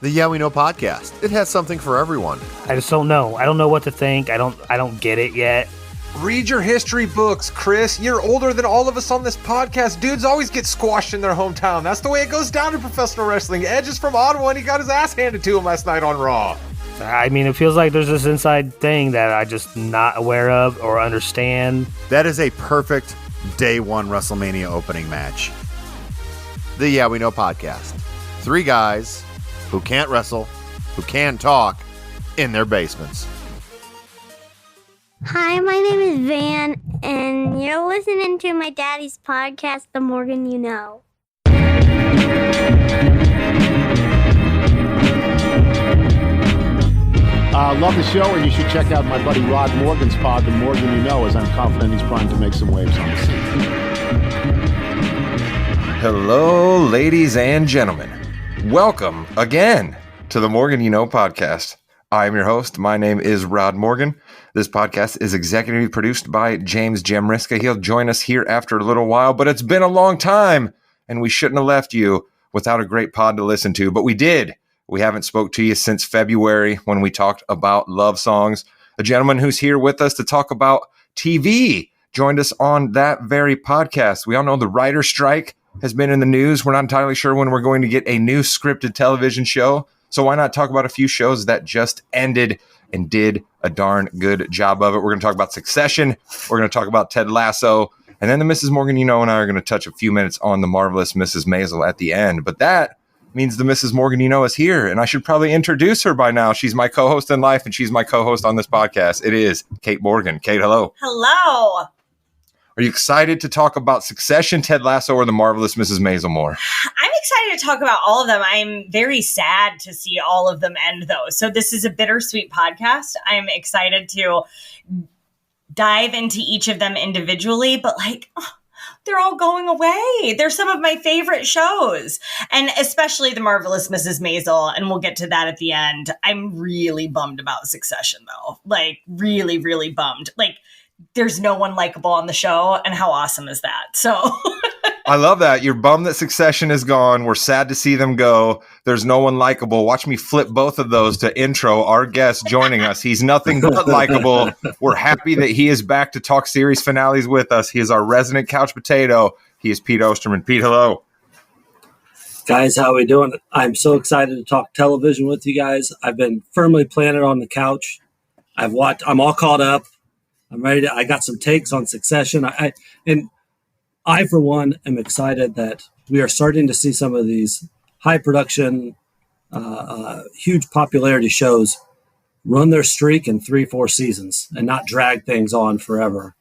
The Yeah We Know podcast. It has something for everyone. I just don't know. I don't know what to think. I don't get it yet. Read your history books, Chris. You're older than all of us on this podcast. Dudes always get squashed in their hometown. That's the way it goes down in professional wrestling. Edge is from Ottawa, and he got his ass handed to him last night on Raw. I mean, it feels like there's this inside thing that I just not aware of or understand. That is a perfect day one WrestleMania opening match. The Yeah We Know podcast. 3 guys who can't wrestle, who can talk, in their basements. Hi, my name is Van, and you're listening to my daddy's podcast, The Morgan You Know. Love the show, and you should check out my buddy Rod Morgan's pod, The Morgan You Know, as I'm confident he's primed to make some waves on the scene. Hello, ladies and gentlemen. Welcome again to the Morgan You Know podcast. I am your host. My name is Rod Morgan. This podcast is executively produced by James Jamriska. He'll join us here after a little while, but it's been a long time, and we shouldn't have left you without a great pod to listen to, but we did. We haven't spoke to you since February when we talked about love songs. A gentleman who's here with us to talk about TV joined us on that very podcast. We all know the writer's strike has been in the news. We're not entirely sure when we're going to get a new scripted television show. So why not talk about a few shows that just ended and did a darn good job of it. We're going to talk about Succession. We're going to talk about Ted Lasso. And then the Mrs. Morgan You Know and I are going to touch a few minutes on the marvelous Mrs. Maisel at the end. But that means the Mrs. Morgan You Know is here. And I should probably introduce her by now. She's my co-host in life, and she's my co-host on this podcast. It is Kate Morgan. Kate, hello. Hello. Are you excited to talk about Succession, Ted Lasso, or the marvelous Mrs. Maisel more? I'm excited to talk about all of them. I'm very sad to see all of them end, though. So this is a bittersweet podcast. I'm excited to dive into each of them individually, but they're all going away. They're some of my favorite shows, and especially the marvelous Mrs. Maisel, and we'll get to that at the end. I'm really bummed about Succession, though. Really, really bummed. There's no one likable on the show, and how awesome is that? So I love that. You're bummed that Succession is gone. We're sad to see them go. There's no one likable. Watch me flip both of those to intro our guest joining us. He's nothing but likable. We're happy that he is back to talk series finales with us. He is our resident couch potato. He is Pete Osterman. Pete, hello. Guys, how are we doing? I'm so excited to talk television with you guys. I've been firmly planted on the couch. I'm all caught up. I'm ready I got some takes on Succession. I, for one, am excited that we are starting to see some of these high production, huge popularity shows run their streak in 3-4 seasons and not drag things on forever.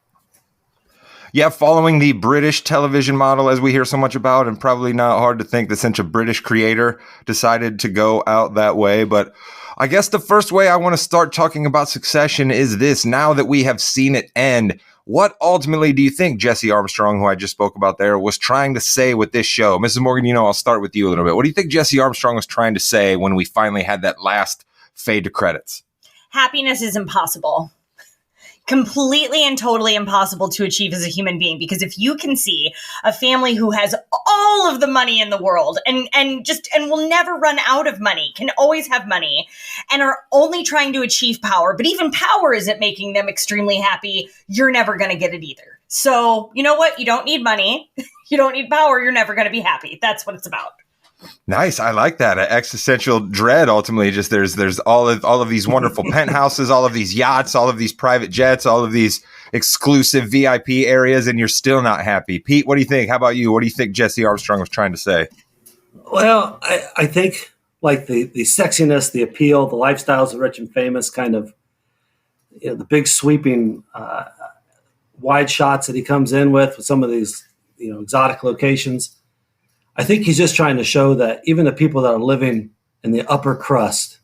Yeah, following the British television model, as we hear so much about, and probably not hard to think that such a British creator decided to go out that way. But I guess the first way I want to start talking about Succession is this. Now that we have seen it end, what ultimately do you think Jesse Armstrong, who I just spoke about there, was trying to say with this show? Mrs. Morgan, you know, I'll start with you a little bit. What do you think Jesse Armstrong was trying to say when we finally had that last fade to credits? happiness is impossible. Completely and totally impossible to achieve as a human being, because if you can see a family who has all of the money in the world and will never run out of money, can always have money, and are only trying to achieve power, but even power isn't making them extremely happy, you're never going to get it either. So you know what? You don't need money. You don't need power. You're never going to be happy. That's what it's about. Nice. I like that. Existential dread. Ultimately, just there's all of these wonderful penthouses, all of these yachts, all of these private jets, all of these exclusive VIP areas, and you're still not happy. Pete, what do you think? How about you? What do you think Jesse Armstrong was trying to say? Well, I think like the sexiness, the appeal, the lifestyles of rich and famous, kind of, you know, the big sweeping wide shots that he comes in with some of these, you know, exotic locations. I think he's just trying to show that even the people that are living in the upper crust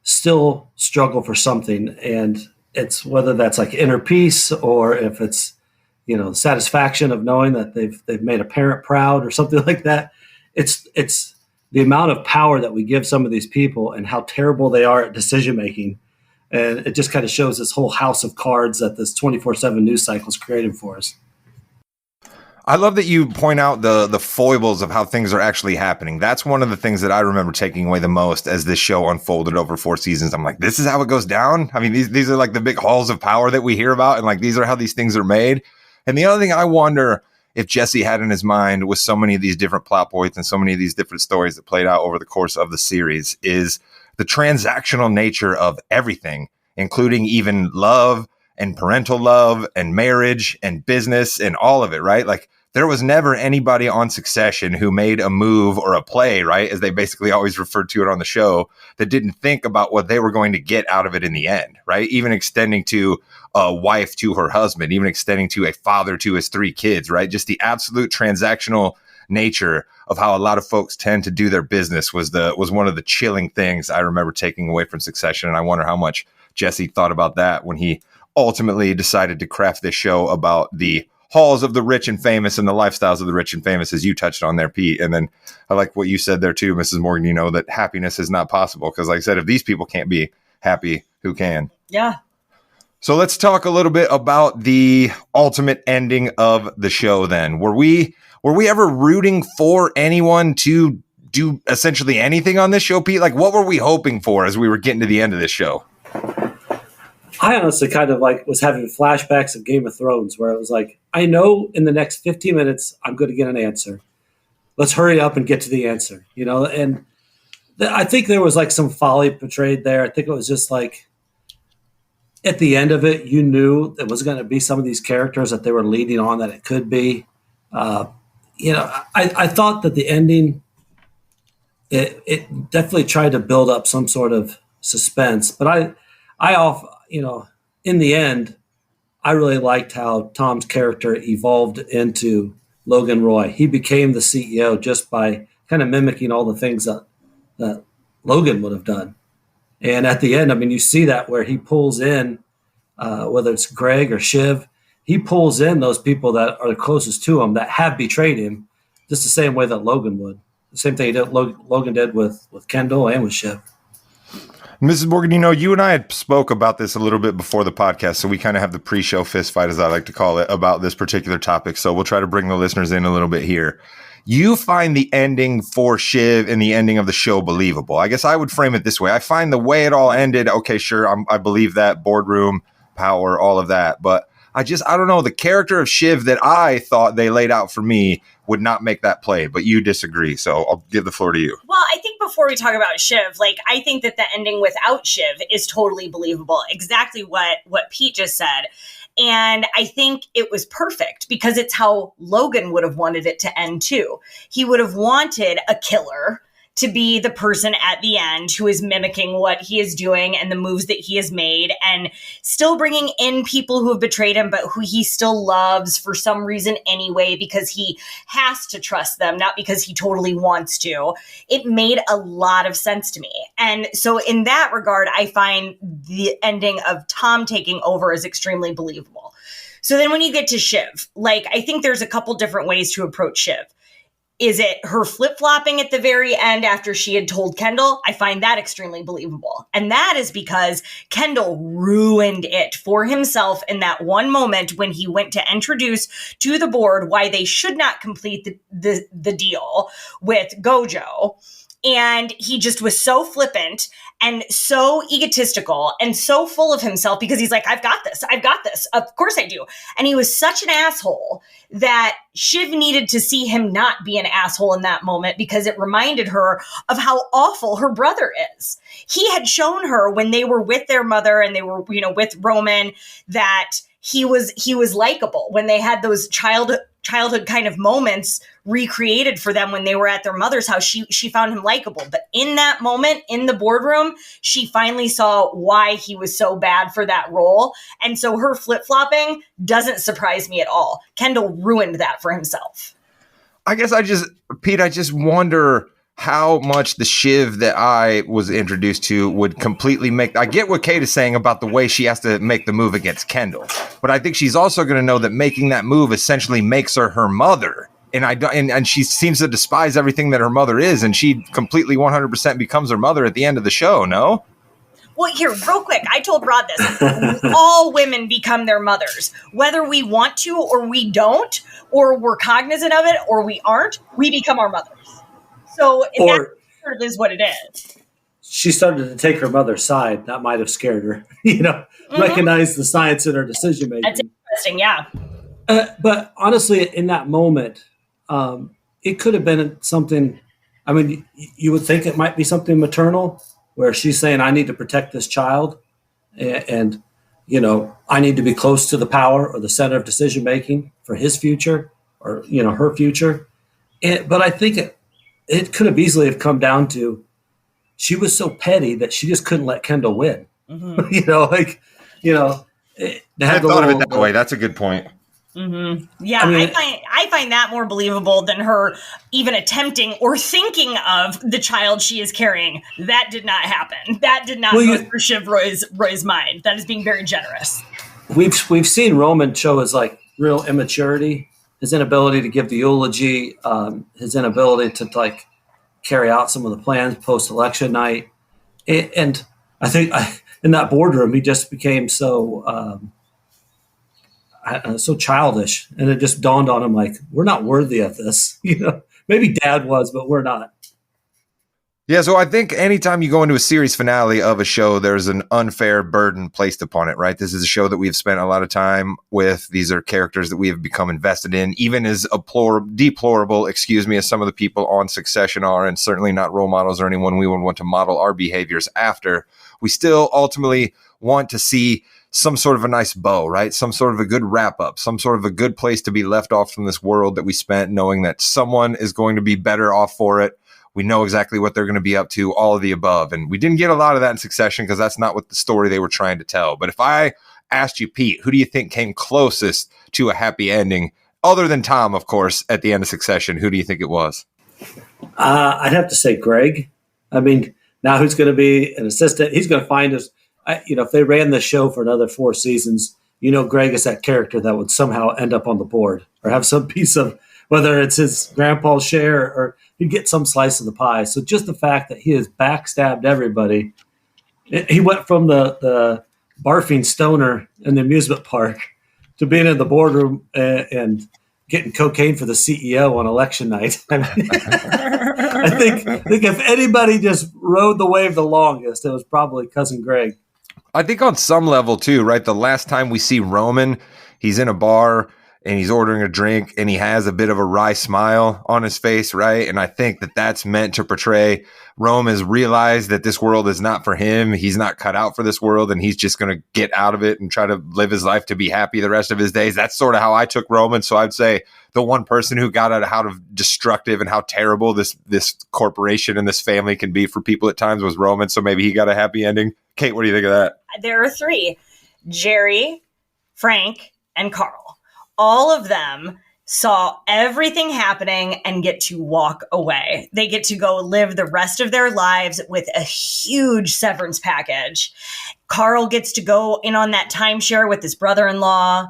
still struggle for something. And it's whether that's like inner peace or if it's, you know, satisfaction of knowing that they've made a parent proud or something like that. It's the amount of power that we give some of these people and how terrible they are at decision making. And it just kind of shows this whole house of cards that this 24/7 news cycle is created for us. I love that you point out the foibles of how things are actually happening. That's one of the things that I remember taking away the most as this show unfolded over 4 seasons. I'm like, this is how it goes down? I mean, these are like the big halls of power that we hear about, and like these are how these things are made. And the other thing I wonder if Jesse had in his mind with so many of these different plot points and so many of these different stories that played out over the course of the series is the transactional nature of everything, including even love and parental love and marriage and business and all of it, right? Like there was never anybody on Succession who made a move or a play, right? As they basically always referred to it on the show, that didn't think about what they were going to get out of it in the end, right? Even extending to a wife to her husband, even extending to a father to his 3 kids, right? Just the absolute transactional nature of how a lot of folks tend to do their business was one of the chilling things I remember taking away from Succession. And I wonder how much Jesse thought about that when he ultimately decided to craft this show about the halls of the rich and famous and the lifestyles of the rich and famous, as you touched on there, Pete. And then I like what you said there too, Mrs. Morgan, that happiness is not possible. Because like I said, if these people can't be happy, who can? Yeah. So let's talk a little bit about the ultimate ending of the show then. Were we ever rooting for anyone to do essentially anything on this show, Pete? Like what were we hoping for as we were getting to the end of this show? I honestly kind of like was having flashbacks of Game of Thrones where it was like, I know in the next 15 minutes, I'm going to get an answer. Let's hurry up and get to the answer, and I think there was like some folly portrayed there. I think it was just like at the end of it, you knew it was going to be some of these characters that they were leading on that it could be. I thought that the ending, it definitely tried to build up some sort of suspense, but in the end, I really liked how Tom's character evolved into Logan Roy. He became the CEO just by kind of mimicking all the things that Logan would have done. And at the end, I mean, you see that where he pulls in, whether it's Greg or Shiv, he pulls in those people that are the closest to him that have betrayed him, just the same way that Logan would. The same thing Logan did with Kendall and with Shiv. Mrs. Morgan, you and I had spoke about this a little bit before the podcast, so we kind of have the pre-show fist fight, as I like to call it, about this particular topic. So we'll try to bring the listeners in a little bit here. You find the ending for Shiv and the ending of the show believable. I guess I would frame it this way. I find the way it all ended, okay, sure, I believe that, boardroom, power, all of that. But I don't know, the character of Shiv that I thought they laid out for me would not make that play, but you disagree. So I'll give the floor to you. Well, I think before we talk about Shiv, I think that the ending without Shiv is totally believable. Exactly what Pete just said. And I think it was perfect because it's how Logan would have wanted it to end too. He would have wanted a killer to be the person at the end who is mimicking what he is doing and the moves that he has made and still bringing in people who have betrayed him, but who he still loves for some reason anyway, because he has to trust them, not because he totally wants to. It made a lot of sense to me. And so in that regard, I find the ending of Tom taking over is extremely believable. So then when you get to Shiv, I think there's a couple different ways to approach Shiv. Is it her flip-flopping at the very end after she had told Kendall? I find that extremely believable. And that is because Kendall ruined it for himself in that one moment when he went to introduce to the board why they should not complete the deal with Gojo. And he just was so flippant and so egotistical and so full of himself because he's like, I've got this. Of course I do. And he was such an asshole that Shiv needed to see him not be an asshole in that moment because it reminded her of how awful her brother is. He had shown her when they were with their mother and they were, with Roman, that he was likable when they had those childhood kind of moments recreated for them when they were at their mother's house. She found him likable. But in that moment in the boardroom, she finally saw why he was so bad for that role. And so her flip-flopping doesn't surprise me at all. Kendall ruined that for himself. I guess I just wonder how much the Shiv that I was introduced to would completely make. I get what Kate is saying about the way she has to make the move against Kendall, but I think she's also going to know that making that move essentially makes her mother. And she seems to despise everything that her mother is, and she completely 100% becomes her mother at the end of the show. No? Well, here, real quick, I told Rod this. All women become their mothers. Whether we want to or we don't, or we're cognizant of it or we aren't, we become our mothers. So that sort of is what it is. She started to take her mother's side. That might have scared her, recognize the science in her decision making. That's interesting, yeah. But honestly, in that moment, it could have been something. I mean, you would think it might be something maternal, where she's saying, I need to protect this child. And I need to be close to the power or the center of decision making for his future or, her future. But I think it could have easily have come down to she was so petty that she just couldn't let Kendall win. I thought of it that way. That's a good point. Mm-hmm. Yeah, I find that more believable than her even attempting or thinking of the child she is carrying. That did not happen. That did not go through Shiv Roy's mind. That is being very generous. We've seen Roman show his real immaturity, his inability to give the eulogy, his inability to carry out some of the plans post-election night, and I think in that boardroom he just became so. So childish, and it just dawned on him we're not worthy of this. Maybe Dad was, but we're not. Yeah, so I think anytime you go into a series finale of a show, there's an unfair burden placed upon it, right? This is a show that we've spent a lot of time with. These are characters that we have become invested in, even as deplorable, as some of the people on Succession are, and certainly not role models or anyone we would want to model our behaviors after. We still ultimately want to see some sort of a nice bow, right? Some sort of a good wrap up, some sort of a good place to be left off from this world that we spent, knowing that someone is going to be better off for it. We know exactly what they're going to be up to, all of the above. And we didn't get a lot of that in Succession because that's not what the story they were trying to tell. But if I asked you, Pete, who do you think came closest to a happy ending, other than Tom, of course, at the end of Succession? Who do you think it was? I'd have to say Greg. I mean, now who's going to be an assistant? He's going to find us. If they ran the show for another 4 seasons, Greg is that character that would somehow end up on the board or have some piece of, whether it's his grandpa's share or he'd get some slice of the pie. So just the fact that he has backstabbed everybody, he went from the barfing stoner in the amusement park to being in the boardroom and getting cocaine for the CEO on election night. I think if anybody just rode the wave the longest, it was probably Cousin Greg. I think on some level too, right? The last time we see Roman, he's in a bar and he's ordering a drink and he has a bit of a wry smile on his face, right? And I think that that's meant to portray Rome has realized that this world is not for him. He's not cut out for this world and he's just going to get out of it and try to live his life to be happy the rest of his days. That's sort of how I took Roman. So I'd say the one person who got out of how destructive and how terrible this corporation and this family can be for people at times was Roman. So maybe he got a happy ending. Kate, what do you think of that? There are 3, Jerry, Frank, and Carl. All of them saw everything happening and get to walk away. They get to go live the rest of their lives with a huge severance package. Carl gets to go in on that timeshare with his brother-in-law.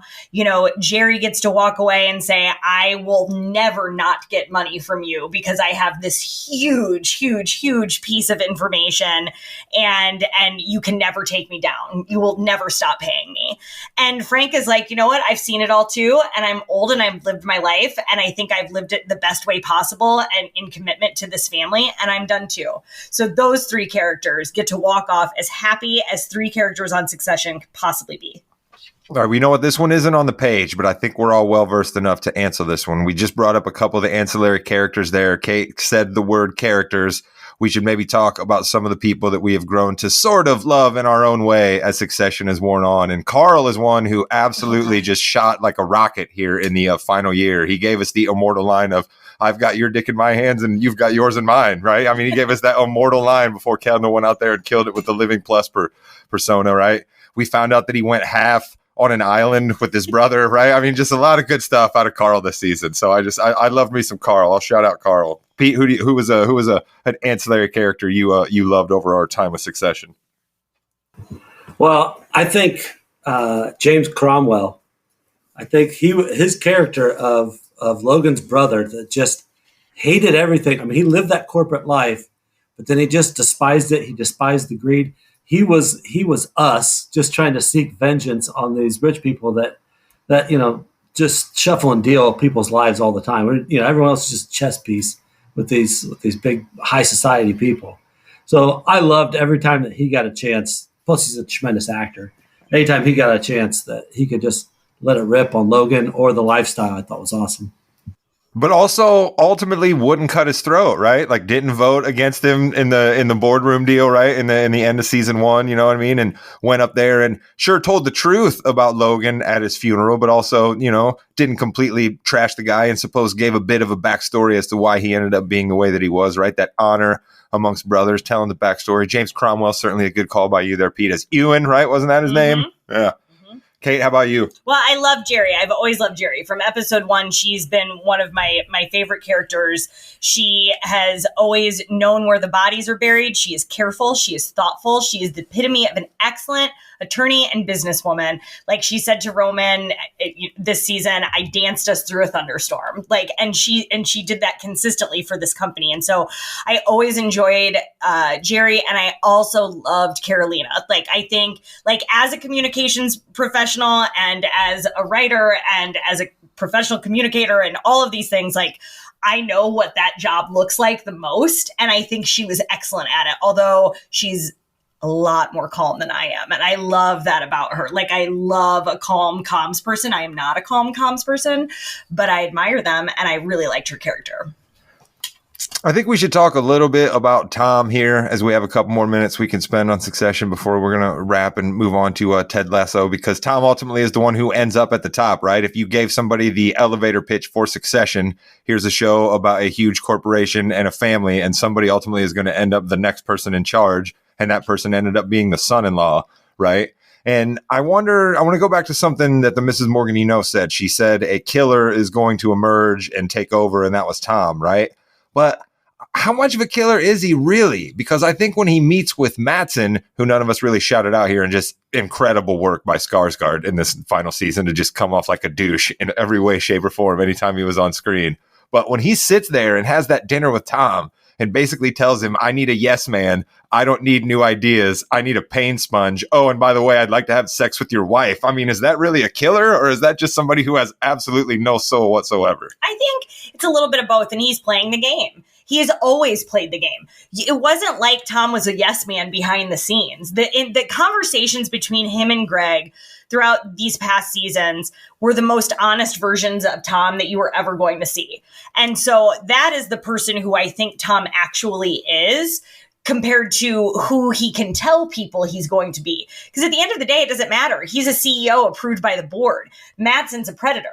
Jerry gets to walk away and say, I will never not get money from you because I have this huge, huge, huge piece of information and you can never take me down. You will never stop paying me. And Frank is like, you know what? I've seen it all too. And I'm old and I've lived my life. And I think I've lived it the best way possible and in commitment to this family. And I'm done too. So those 3 characters get to walk off as happy as 3 characters on Succession could possibly be. All right, we know what this one isn't on the page, but I think we're all well-versed enough to answer this one. We just brought up a couple of the ancillary characters there. Kate said the word characters. We should maybe talk about some of the people that we have grown to sort of love in our own way as Succession has worn on. And Carl is one who absolutely just shot like a rocket here in the final year. He gave us the immortal line of, I've got your dick in my hands and you've got yours in mine, right? I mean, he gave us that immortal line before Kendall went out there and killed it with the Living Plus persona, right? We found out that he went half on an island with his brother, right? I mean, just a lot of good stuff out of Carl this season. So I love me some Carl. I'll shout out Carl. Pete, who was an ancillary character you loved over our time with Succession? Well, I think James Cromwell. I think his character of Logan's brother that just hated everything. I mean, he lived that corporate life, but then he just despised it. He despised the greed. he was us just trying to seek vengeance on these rich people that just shuffle and deal people's lives all the time. Everyone else is just chess piece with these big high society people. So I loved every time that he got a chance. Plus, he's a tremendous actor. Anytime he got a chance that he could just let it rip on Logan or the lifestyle, I thought was awesome. But also ultimately wouldn't cut his throat, right? Like didn't vote against him in the boardroom deal, right? In the end of season 1, you know what I mean? And went up there and sure told the truth about Logan at his funeral, but also, didn't completely trash the guy and suppose gave a bit of a backstory as to why he ended up being the way that he was, right? That honor amongst brothers, telling the backstory. James Cromwell, certainly a good call by you there, Pete, as Ewan, right? Wasn't that his name? Yeah. Kate, how about you? Well, I love Jerry. I've always loved Jerry. From episode 1, she's been one of my favorite characters. She has always known where the bodies are buried. She is careful. She is thoughtful. She is the epitome of an excellent attorney and businesswoman. Like she said to Roman this season, I danced us through a thunderstorm. And she did that consistently for this company. And so I always enjoyed Jerry, and I also loved Carolina. I think as a communications professional and as a writer and as a professional communicator and all of these things, I know what that job looks like the most. And I think she was excellent at it, although she's a lot more calm than I am. And I love that about her. I love a calm comms person. I am not a calm comms person, but I admire them. And I really liked her character. I think we should talk a little bit about Tom here, as we have a couple more minutes we can spend on Succession before we're going to wrap and move on to Ted Lasso, because Tom ultimately is the one who ends up at the top, right? If you gave somebody the elevator pitch for Succession, here's a show about a huge corporation and a family, and somebody ultimately is going to end up the next person in charge, and that person ended up being the son-in-law, right? And I want to go back to something that the Mrs. Morgan said. She said a killer is going to emerge and take over, and that was Tom, right? But how much of a killer is he really? Because I think when he meets with Matsson, who none of us really shouted out here, and just incredible work by Skarsgård in this final season to just come off like a douche in every way, shape, or form anytime he was on screen. But when he sits there and has that dinner with Tom and basically tells him, I need a yes man, I don't need new ideas, I need a pain sponge. Oh, and by the way, I'd like to have sex with your wife. I mean, is that really a killer, or is that just somebody who has absolutely no soul whatsoever? I think it's a little bit of both, and he's playing the game. He has always played the game. It wasn't like Tom was a yes man behind the scenes. The conversations between him and Greg throughout these past seasons were the most honest versions of Tom that you were ever going to see. And so that is the person who I think Tom actually is, compared to who he can tell people he's going to be. Because at the end of the day, it doesn't matter. He's a CEO approved by the board. Matsson's a predator.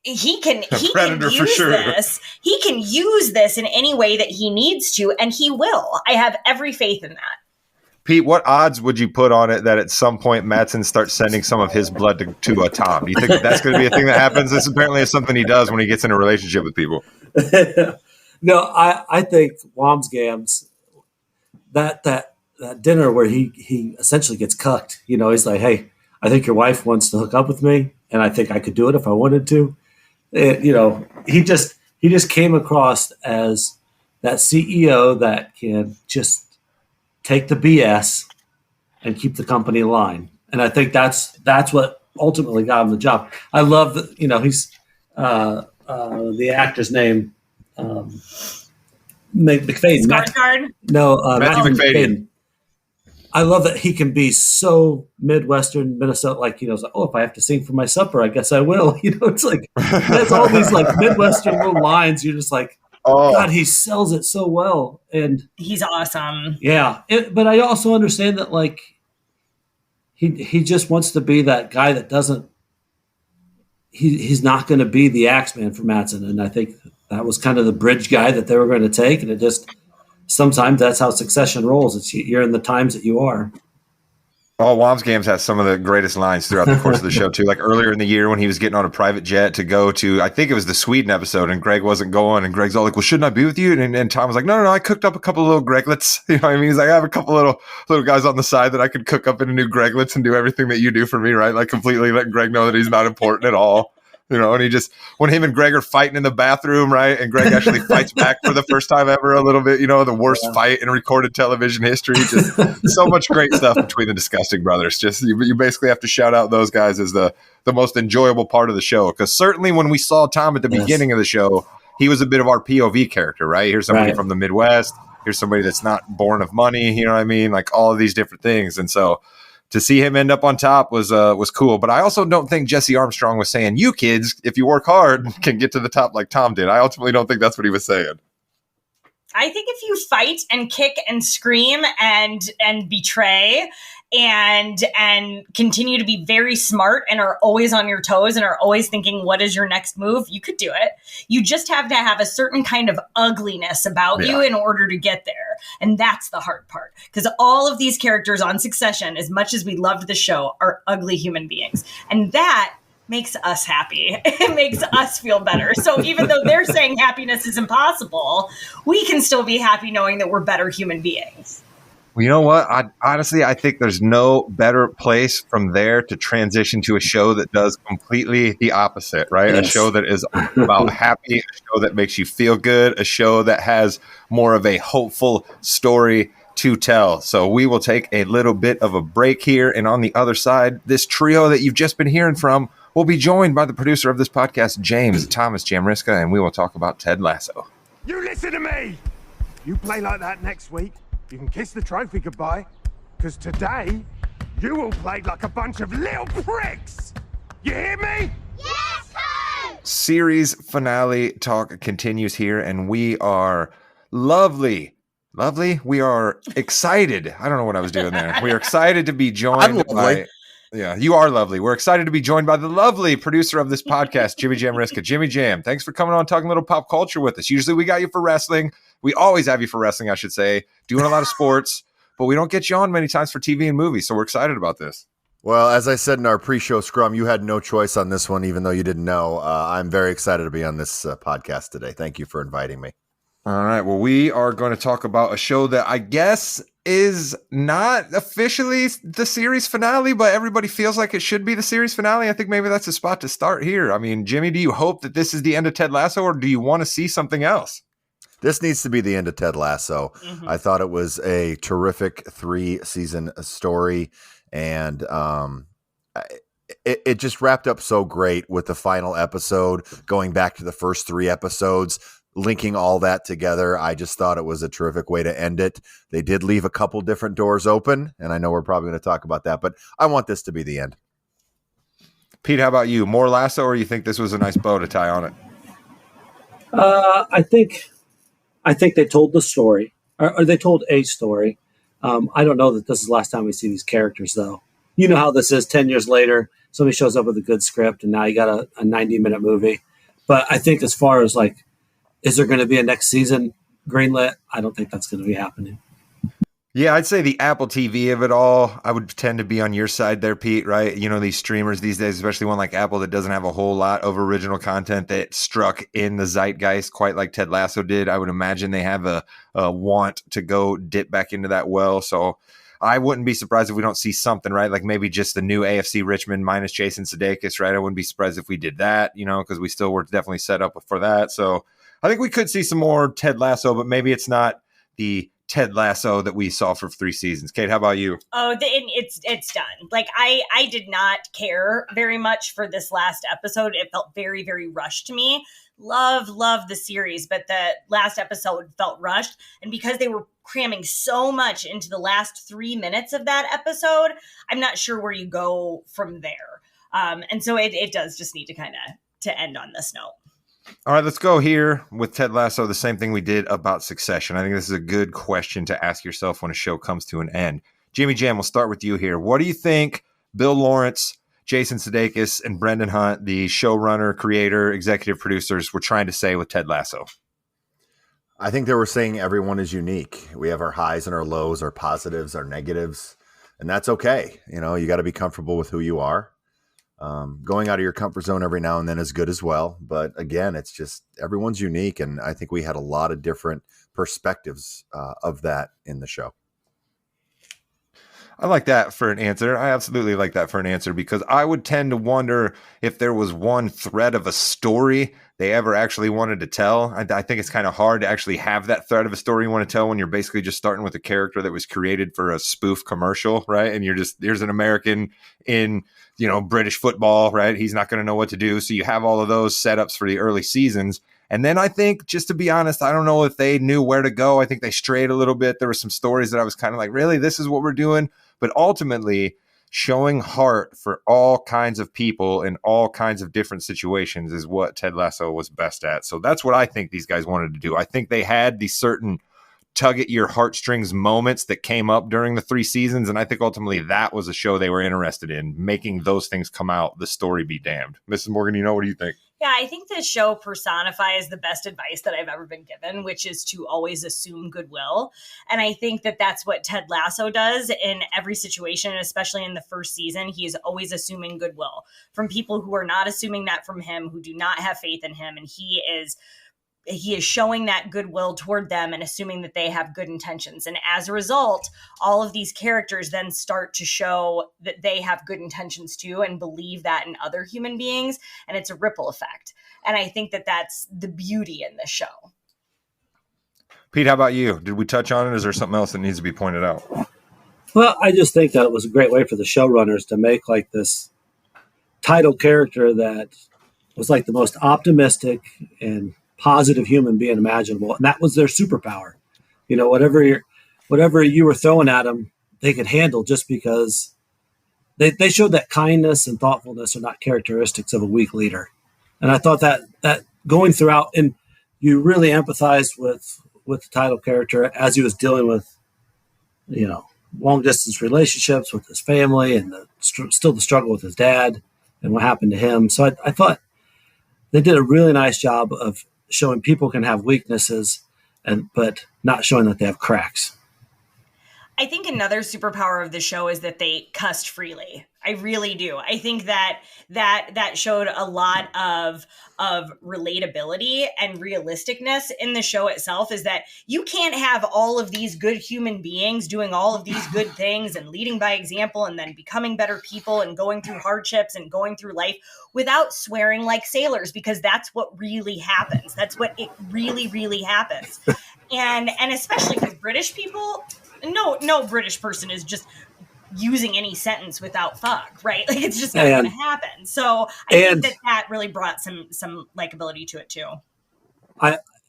He can use this. He can use this in any way that he needs to, and he will. I have every faith in that. Pete, what odds would you put on it that at some point Matsson starts sending some of his blood to Tom? Do you think that's going to be a thing that happens? This apparently is something he does when he gets in a relationship with people. No, I think Wamsgams, that dinner where he essentially gets cucked. He's like, hey, I think your wife wants to hook up with me, and I think I could do it if I wanted to. He just came across as that CEO that can just take the BS and keep the company in line. And I think that's what ultimately got him the job. I love that, he's the actor's name, McFadden. Skarsgård? No, Matthew McFadden. I love that he can be so Midwestern Minnesota, if I have to sing for my supper, I guess I will. It's like, there's all these Midwestern little lines. You're just like, oh God, he sells it so well. And he's awesome. Yeah. But I also understand that he just wants to be that guy that doesn't, he's not going to be the Axeman for Matsson. And I think that was kind of the bridge guy that they were going to take. And it just, sometimes that's how Succession rolls. It's you're in the times that you are. Oh, Wamsgams has some of the greatest lines throughout the course of the show, too. Like earlier in the year when he was getting on a private jet to go to, I think it was the Sweden episode, and Greg wasn't going, and Greg's all like, well, shouldn't I be with you? And Tom was like, no, I cooked up a couple of little Greglets. You know what I mean? He's like, I have a couple little guys on the side that I could cook up into new Greglets and do everything that you do for me, right? Like completely letting Greg know that he's not important at all. And he just, when him and Greg are fighting in the bathroom, right? And Greg actually fights back for the first time ever a little bit, the worst fight in recorded television history. Just so much great stuff between the Disgusting Brothers. Just, you basically have to shout out those guys as the most enjoyable part of the show. Because certainly when we saw Tom at the beginning of the show, he was a bit of our POV character, right? Here's somebody from the Midwest. Here's somebody that's not born of money. You know what I mean? Like all of these different things. And so to see him end up on top was cool. But I also don't think Jesse Armstrong was saying, you kids, if you work hard, can get to the top like Tom did. I ultimately don't think that's what he was saying. I think if you fight and kick and scream and betray and continue to be very smart and are always on your toes and are always thinking, what is your next move? You could do it. You just have to have a certain kind of ugliness about you in order to get there. And that's the hard part. Because all of these characters on Succession, as much as we loved the show, are ugly human beings. And that makes us happy. It makes us feel better. So even though they're saying happiness is impossible, we can still be happy knowing that we're better human beings. Well, you know what? I think there's no better place from there to transition to a show that does completely the opposite, right? Yes. A show that is about happy, a show that makes you feel good, a show that has more of a hopeful story to tell. So we will take a little bit of a break here. And on the other side, this trio that you've just been hearing from will be joined by the producer of this podcast, James Thomas Jamriska, and we will talk about Ted Lasso. You listen to me! You play like that next week, you can kiss the trophy goodbye, because today, you all played like a bunch of little pricks! You hear me? Yes, sir! Series finale talk continues here, and we are lovely. We are excited. I don't know what I was doing there. We are excited to be joined by... Yeah, you are lovely. We're excited to be joined by the lovely producer of this podcast, Jimmy Jamriska. Jimmy Jam, thanks for coming on talking a little pop culture with us. Usually we got you for wrestling. We always have you for wrestling, I should say. Doing a lot of sports, but we don't get you on many times for TV and movies, so we're excited about this. Well, as I said in our pre-show scrum, you had no choice on this one, even though you didn't know. I'm very excited to be on this podcast today. Thank you for inviting me. All right. Well, we are going to talk about a show that I guess is not officially the series finale, but everybody feels like it should be the series finale. I think maybe that's a spot to start here. I mean, Jimmy, do you hope that this is the end of Ted Lasso, or do you want to see something else? This needs to be the end of Ted Lasso. Mm-hmm. I thought it was a terrific 3-season story, and it just wrapped up so great with the final episode, going back to the first 3 episodes, linking all that together. I just thought it was a terrific way to end it. They did leave a couple different doors open, and I know we're probably going to talk about that, but I want this to be the end. Pete, how about you? More Lasso, or you think this was a nice bow to tie on it? I think they told the story, or they told a story. I don't know that this is the last time we see these characters, though. You know how this is. 10 years later, somebody shows up with a good script, and now you got a 90-minute movie. But I think as far as like, is there going to be a next season greenlit? I don't think that's going to be happening. Yeah, I'd say the Apple TV of it all, I would tend to be on your side there, Pete, right? You know, these streamers these days, especially one like Apple that doesn't have a whole lot of original content that struck in the zeitgeist quite like Ted Lasso did. I would imagine they have a want to go dip back into that well. So I wouldn't be surprised if we don't see something, right? Like maybe just the new AFC Richmond minus Jason Sudeikis, right? I wouldn't be surprised if we did that, because we still were definitely set up for that. So I think we could see some more Ted Lasso, but maybe it's not the Ted Lasso that we saw for 3 seasons. Kate, how about you? Oh, it's done. Like I did not care very much for this last episode. It felt very, very rushed to me. Love the series, but the last episode felt rushed. And because they were cramming so much into the last 3 minutes of that episode, I'm not sure where you go from there. And so it does just need to kind of to end on this note. All right, let's go here with Ted Lasso, the same thing we did about Succession. I think this is a good question to ask yourself when a show comes to an end. Jimmy Jam, we'll start with you here. What do you think Bill Lawrence, Jason Sudeikis, and Brendan Hunt, the showrunner, creator, executive producers, were trying to say with Ted Lasso? I think they were saying everyone is unique. We have our highs and our lows, our positives, our negatives, and that's okay. You got to be comfortable with who you are. Going out of your comfort zone every now and then is good as well. But again, it's just everyone's unique. And I think we had a lot of different perspectives of that in the show. I like that for an answer. I absolutely like that for an answer, because I would tend to wonder if there was one thread of a story they ever actually wanted to tell. I think it's kind of hard to actually have that thread of a story you want to tell when you're basically just starting with a character that was created for a spoof commercial, right? And you're just, there's an American in, British football, right? He's not going to know what to do. So you have all of those setups for the early seasons. And then I think, just to be honest, I don't know if they knew where to go. I think they strayed a little bit. There were some stories that I was kind of like, really, this is what we're doing? But ultimately, showing heart for all kinds of people in all kinds of different situations is what Ted Lasso was best at. So that's what I think these guys wanted to do. I think they had these certain tug at your heartstrings moments that came up during the 3 seasons. And I think ultimately that was a show they were interested in, making those things come out, the story be damned. Mrs. Morgan, what do you think? Yeah, I think this show personifies the best advice that I've ever been given, which is to always assume goodwill. And I think that that's what Ted Lasso does in every situation, especially in the first season. He is always assuming goodwill from people who are not assuming that from him, who do not have faith in him. And he is showing that goodwill toward them and assuming that they have good intentions. And as a result, all of these characters then start to show that they have good intentions too, and believe that in other human beings. And it's a ripple effect. And I think that that's the beauty in this show. Pete, how about you? Did we touch on it? Is there something else that needs to be pointed out? Well, I just think that it was a great way for the showrunners to make like this title character that was like the most optimistic and positive human being imaginable, and that was their superpower. Whatever you were throwing at them, they could handle, just because they showed that kindness and thoughtfulness are not characteristics of a weak leader. And I thought that going throughout, and you really empathized with the title character as he was dealing with, long distance relationships with his family, and still the struggle with his dad and what happened to him. So I thought they did a really nice job of showing people can have weaknesses, but not showing that they have cracks. I think another superpower of the show is that they cussed freely. I really do. I think that showed a lot of relatability and realisticness in the show itself, is that you can't have all of these good human beings doing all of these good things and leading by example and then becoming better people and going through hardships and going through life without swearing like sailors, because that's what really happens. That's what it really, really happens. And especially with British people, no British person is just using any sentence without fuck, right? Like, it's just not going to happen. So I think that really brought some likability to it too.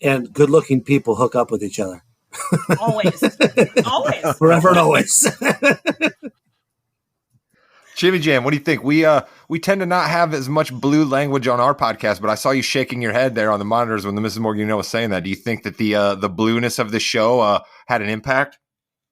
And good-looking people hook up with each other. Always. Forever and always. Jimmy Jam, what do you think? We tend to not have as much blue language on our podcast, but I saw you shaking your head there on the monitors when the Mrs. Morgan was saying that. Do you think that the blueness of the show had an impact?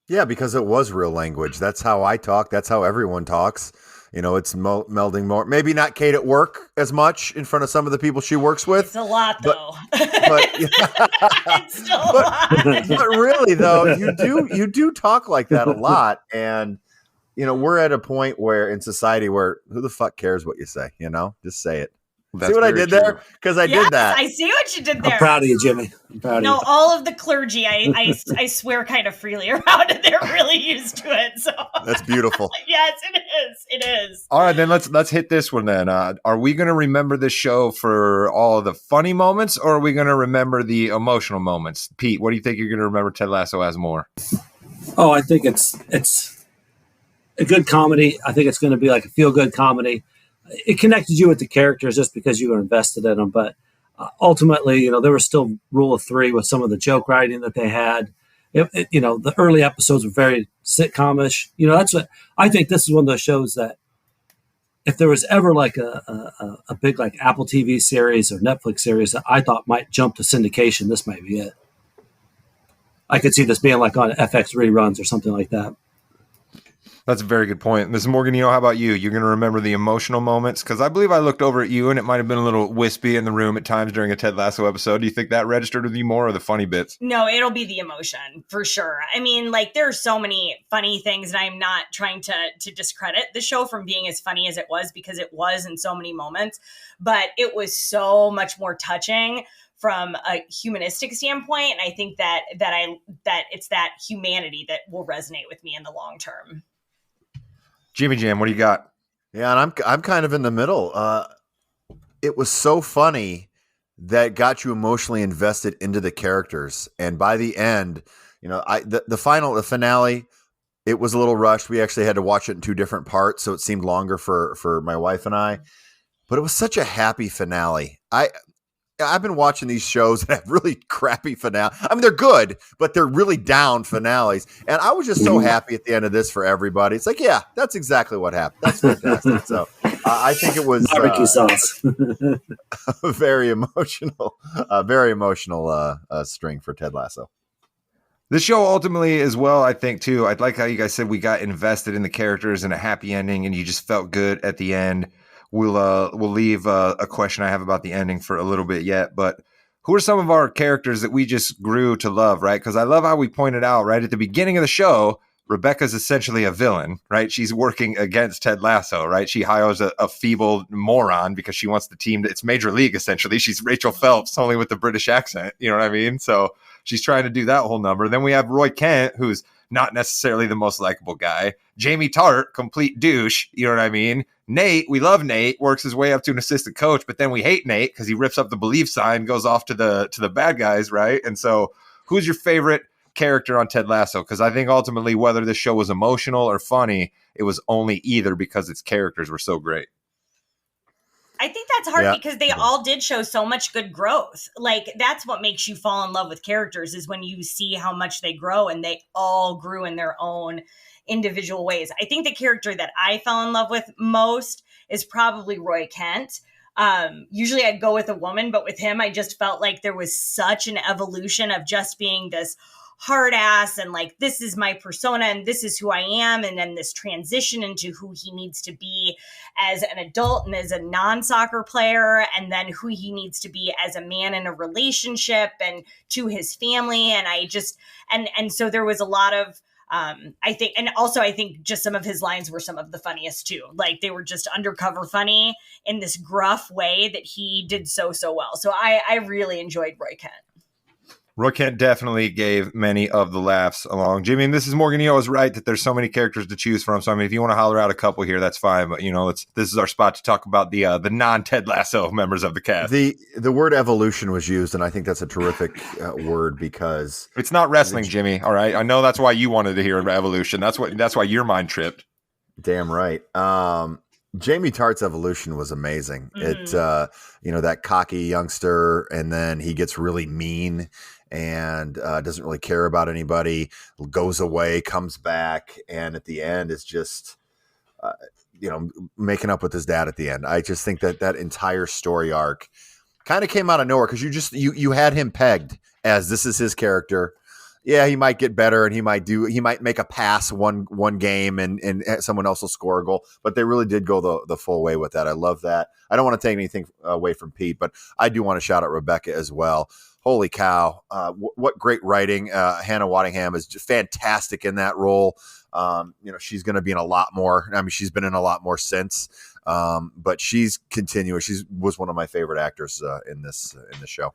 Yeah, because it was real language. That's how I talk. That's how everyone talks. It's melding more. Maybe not Kate at work as much in front of some of the people she works with. It's a lot, though. But it's still a lot. But really, though, you do talk like that a lot. And, we're at a point where in society where who the fuck cares what you say? Just say it. That's see what I did true. there? Because I did that. I see what you did there. I'm proud of you, Jimmy. I'm proud of you. No, all of the clergy, I swear kind of freely around, and they're really used to it. So that's beautiful. Yes, it is. It is. All right, then let's hit this one then. Are we going to remember this show for all of the funny moments, or are we going to remember the emotional moments? Pete, what do you think you're going to remember Ted Lasso as more? Oh, I think it's a good comedy. I think it's going to be like a feel-good comedy. It connected you with the characters just because you were invested in them. But ultimately, there was still rule of 3 with some of the joke writing that they had. The early episodes were very sitcomish. That's what I think. This is one of those shows that if there was ever like a big like Apple TV series or Netflix series that I thought might jump to syndication, this might be it. I could see this being like on FX reruns or something like that. That's a very good point. Mrs. Morgan, how about you? You're going to remember the emotional moments? Because I believe I looked over at you and it might have been a little wispy in the room at times during a Ted Lasso episode. Do you think that registered with you more, or the funny bits? No, it'll be the emotion for sure. I mean, there are so many funny things, and I'm not trying to discredit the show from being as funny as it was, because it was in so many moments, but it was so much more touching from a humanistic standpoint. And I think that it's that humanity that will resonate with me in the long term. Jimmy Jam, what do you got? Yeah, and I'm kind of in the middle. It was so funny that got you emotionally invested into the characters, and by the end, the finale, it was a little rushed. We actually had to watch it in 2 different parts, so it seemed longer for my wife and I. But it was such a happy finale. I've been watching these shows that have really crappy finale. I mean, they're good, but they're really down finales. And I was just so happy at the end of this for everybody. It's like, yeah, that's exactly what happened. That's fantastic. So I think it was barbecue sauce. very emotional string for Ted Lasso. The show ultimately as well, I think, too. I like how you guys said we got invested in the characters and a happy ending, and you just felt good at the end. We'll leave a question I have about the ending for a little bit yet, but who are some of our characters that we just grew to love, right? Because I love how we pointed out, right, at the beginning of the show, Rebecca's essentially a villain, right? She's working against Ted Lasso, right? She hires a feeble moron because she wants the team it's Major League, essentially. She's Rachel Phelps, only with the British accent, you know what I mean? So she's trying to do that whole number. Then we have Roy Kent, who's not necessarily the most likable guy. Jamie Tart, complete douche, you know what I mean? Nate, we love Nate, works his way up to an assistant coach, but then we hate Nate because he rips up the believe sign, goes off to the bad guys, right? And so who's your favorite character on Ted Lasso? Because I think ultimately whether this show was emotional or funny, it was only either because its characters were so great. I think that's hard because they all did show so much good growth. Like, that's what makes you fall in love with characters, is when you see how much they grow, and they all grew in their own individual ways. I think the character that I fell in love with most is probably Roy Kent. Usually I'd go with a woman, but with him, I just felt like there was such an evolution of just being this hard ass and like, this is my persona and this is who I am. And then this transition into who he needs to be as an adult and as a non-soccer player, and then who he needs to be as a man in a relationship and to his family. And I just, and so there was a lot of, I think just some of his lines were some of the funniest too. Like, they were just undercover funny in this gruff way that he did so well. So I really enjoyed Roy Kent. Roy Kent definitely gave many of the laughs along. Jimmy, and this is Morgan, is right that there's so many characters to choose from. So, I mean, if you want to holler out a couple here, that's fine. But, this is our spot to talk about the non-Ted Lasso members of the cast. The word evolution was used, and I think that's a terrific word because it's not wrestling, Jimmy. All right, I know that's why you wanted to hear evolution. That's why your mind tripped. Damn right. Jamie Tart's evolution was amazing. It that cocky youngster, and then he gets really mean and doesn't really care about anybody, goes away, comes back, and at the end is just making up with his dad at the end. I just think that entire story arc kind of came out of nowhere, because you had him pegged as this is his character. Yeah, he might get better, and he might make a pass one game, and someone else will score a goal. But they really did go the full way with that. I love that. I don't want to take anything away from Pete, but I do want to shout out Rebecca as well. Holy cow! What great writing! Hannah Waddingham is just fantastic in that role. She's going to be in a lot more. I mean, she's been in a lot more since, but she's continuous. She was one of my favorite actors in this show.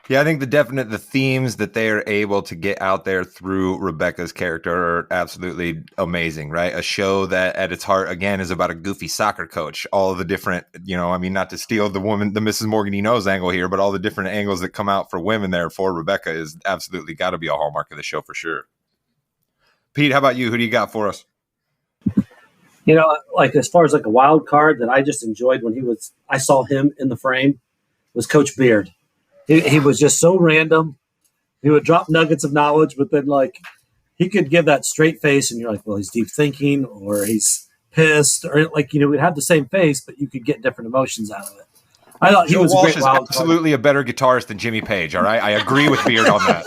Yeah, I think the themes that they are able to get out there through Rebecca's character are absolutely amazing, right? A show that at its heart, again, is about a goofy soccer coach. All of the different, not to steal the Mrs. Morgan angle here, but all the different angles that come out for women there for Rebecca is absolutely got to be a hallmark of the show for sure. Pete, how about you? Who do you got for us? Like as far as like a wild card that I just enjoyed when I saw him in the frame was Coach Beard. He was just so random. He would drop nuggets of knowledge, but then he could give that straight face, and you're like, well, he's deep thinking, or he's pissed, or we'd have the same face, but you could get different emotions out of it. I thought he was Walsh a great wild absolutely card. A better guitarist than Jimmy Page. All right, I agree with Beard on that.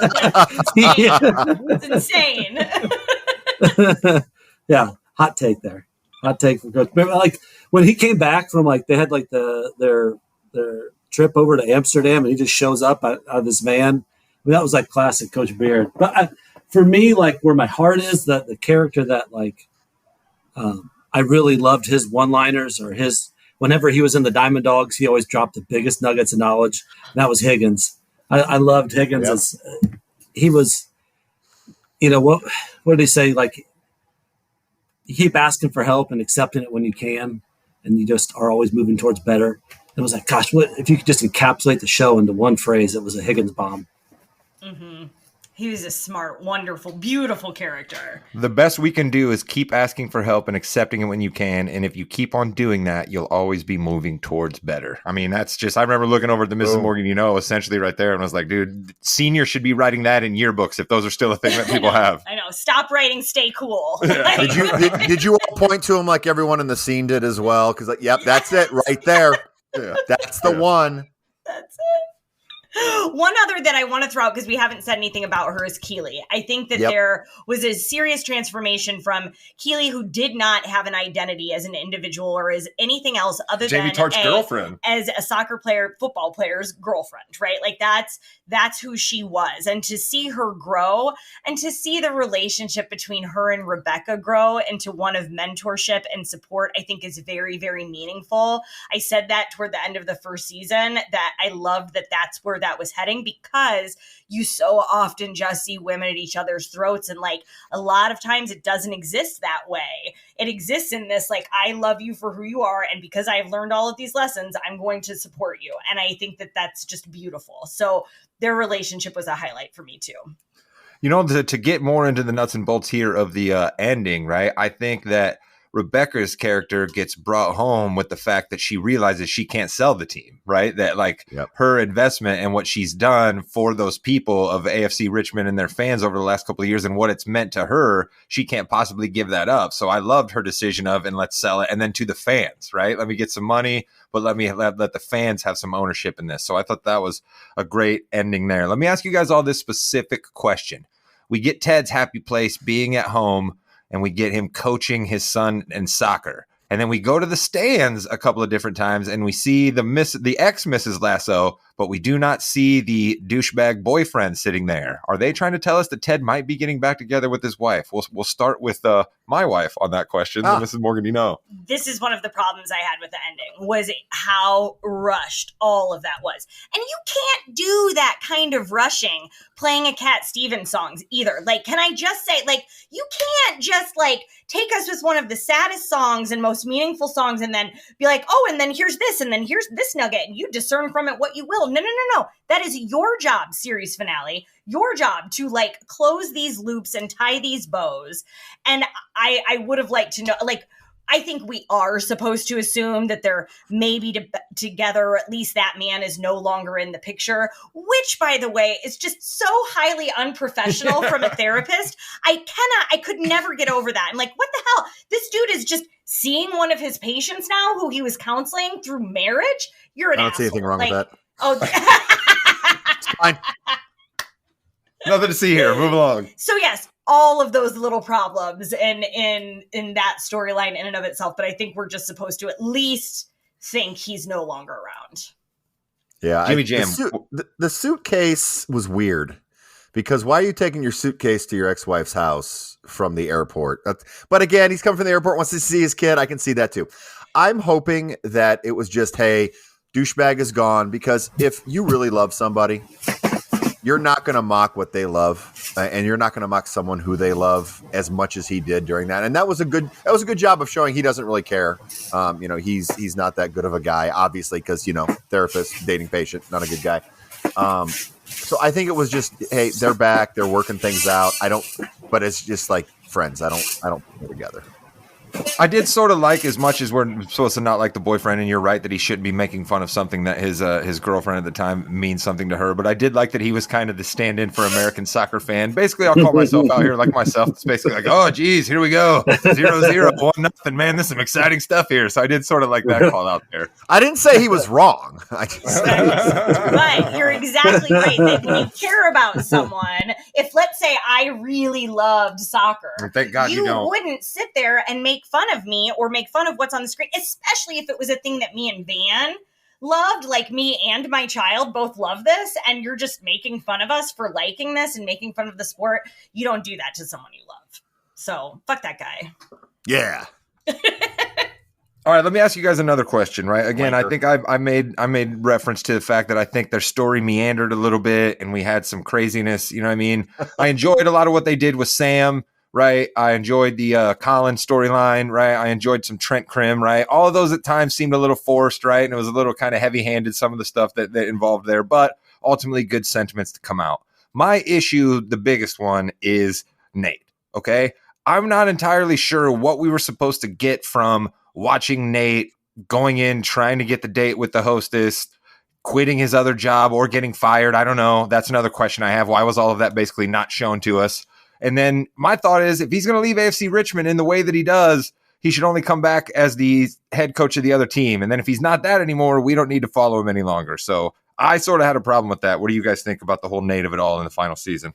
It's insane. Yeah, hot take there. Hot take from Coach. Remember, when he came back from they had their trip over to Amsterdam, and he just shows up out of his van. I mean, that was classic Coach Beard. But for me, where my heart is, that the character that I really loved his one-liners, or whenever he was in the Diamond Dogs, he always dropped the biggest nuggets of knowledge. And that was Higgins. I loved Higgins as he was. What did he say? you keep asking for help and accepting it when you can, and you just are always moving towards better. It was like, gosh, what if you could just encapsulate the show into one phrase? It was a Higgins bomb. Mm-hmm. He was a smart, wonderful, beautiful character. The best we can do is keep asking for help and accepting it when you can. And if you keep on doing that, you'll always be moving towards better. I mean, that's just, I remember looking over at the Mrs. Morgan, essentially right there. And I was like, dude, seniors should be writing that in yearbooks if those are still a thing that people have. I know. Stop writing, stay cool. Did you all point to him like everyone in the scene did as well? Because, yep, that's it right there. Yeah. That's the one. That's it. One other that I want to throw out, because we haven't said anything about her, is Keely. I think that there was a serious transformation from Keely, who did not have an identity as an individual or as anything else other Jamie than Tartt's girlfriend, as a soccer player, football player's girlfriend, right? Like that's who she was. And to see her grow and to see the relationship between her and Rebecca grow into one of mentorship and support, I think is very, very meaningful. I said that toward the end of the first season, that I loved that that's where that was heading, because you so often just see women at each other's throats, and like a lot of times it doesn't exist that way. It exists in this like, I love you for who you are, and because I've learned all of these lessons, I'm going to support you. And I think that that's just beautiful. So their relationship was a highlight for me too. To get more into the nuts and bolts here of the ending, right? I think that Rebecca's character gets brought home with the fact that she realizes she can't sell the team, right? That her investment and what she's done for those people of AFC Richmond and their fans over the last couple of years and what it's meant to her, she can't possibly give that up. So I loved her decision of, and let's sell it. And then to the fans, right? Let me get some money, but let the fans have some ownership in this. So I thought that was a great ending there. Let me ask you guys all this specific question. We get Ted's happy place being at home, and we get him coaching his son in soccer. And then we go to the stands a couple of different times, and we see the ex-Mrs. Lasso, but we do not see the douchebag boyfriend sitting there. Are they trying to tell us that Ted might be getting back together with his wife? We'll start with my wife on that question. Mrs. Morgan, This is one of the problems I had with the ending, was how rushed all of that was. And you can't do that kind of rushing playing a Cat Stevens songs either. Like, can I just say, like, you can't just like take us with one of the saddest songs and most meaningful songs and then be like, oh, and then here's this, and then here's this nugget, and you discern from it what you will. No. That is your job, series finale. Your job to like close these loops and tie these bows. And I would have liked to know, like, I think we are supposed to assume that they're maybe together, or at least that man is no longer in the picture, which, by the way, is just so highly unprofessional from a therapist. I could never get over that. I'm like, what the hell? This dude is just seeing one of his patients now who he was counseling through marriage. You're an asshole. I don't see anything wrong with that. Oh, it's fine. Nothing to see here. Move along. So yes, all of those little problems in that storyline in and of itself, but I think we're just supposed to at least think he's no longer around. Yeah, Jimmy Jam. The suitcase was weird, because why are you taking your suitcase to your ex-wife's house from the airport? But again, he's coming from the airport, wants to see his kid. I can see that too. I'm hoping that it was just, hey, douchebag is gone, because if you really love somebody, you're not going to mock what they love, and you're not going to mock someone who they love as much as he did during that. And that was a good job of showing he doesn't really care. He's not that good of a guy, obviously, because, therapist, dating patient, not a good guy. So I think it was just, hey, they're back, they're working things out. But it's just like friends. I don't put it together. I did sort of like, as much as we're supposed to not like the boyfriend, and you're right that he shouldn't be making fun of something that his girlfriend at the time means something to her, but I did like that he was kind of the stand-in for American soccer fan. Basically, I'll call myself out here like myself. It's basically like, oh, geez, here we go. 0-0, 1-0. Man, this is some exciting stuff here. So I did sort of like that call out there. I didn't say he was wrong. But you're exactly right. That when you care about someone, if let's say I really loved soccer, thank God you don't. Wouldn't sit there and make fun of me or make fun of what's on the screen, especially if it was a thing that me and Van loved, like me and my child both love this, and you're just making fun of us for liking this and making fun of the sport. You don't do that to someone you love. So fuck that guy. Yeah. All right, let me ask you guys another question, right? Again, I think I made reference to the fact that I think their story meandered a little bit and we had some craziness, you know what I mean? I enjoyed a lot of what they did with Sam, right? I enjoyed the Colin storyline, right? I enjoyed some Trent Krim, right? All of those at times seemed a little forced, right? And it was a little kind of heavy-handed, some of the stuff that involved there, but ultimately good sentiments to come out. My issue, the biggest one, is Nate, okay? I'm not entirely sure what we were supposed to get from watching Nate going in, trying to get the date with the hostess, quitting his other job or getting fired. I don't know. That's another question I have. Why was all of that basically not shown to us? And then my thought is, if he's going to leave AFC Richmond in the way that he does, he should only come back as the head coach of the other team. And then if he's not that anymore, we don't need to follow him any longer. So I sort of had a problem with that. What do you guys think about the whole Nate of it all in the final season?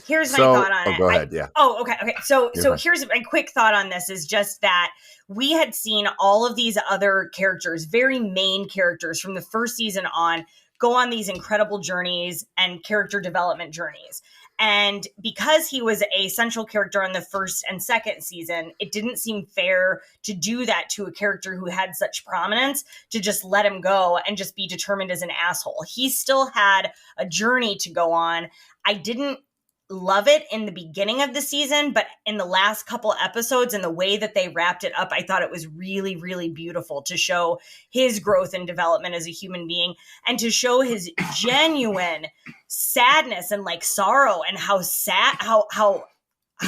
Here's my thought on it. Go ahead. Yeah. Okay. So here's my quick thought on this is just that we had seen all of these other characters, very main characters from the first season on, go on these incredible journeys and character development journeys. And because he was a central character on the first and second season, it didn't seem fair to do that to a character who had such prominence, to just let him go and just be determined as an asshole. He still had a journey to go on. I didn't love it in the beginning of the season, but in the last couple episodes and the way that they wrapped it up, I thought it was really, really beautiful to show his growth and development as a human being and to show his genuine sadness and like sorrow and how sad, how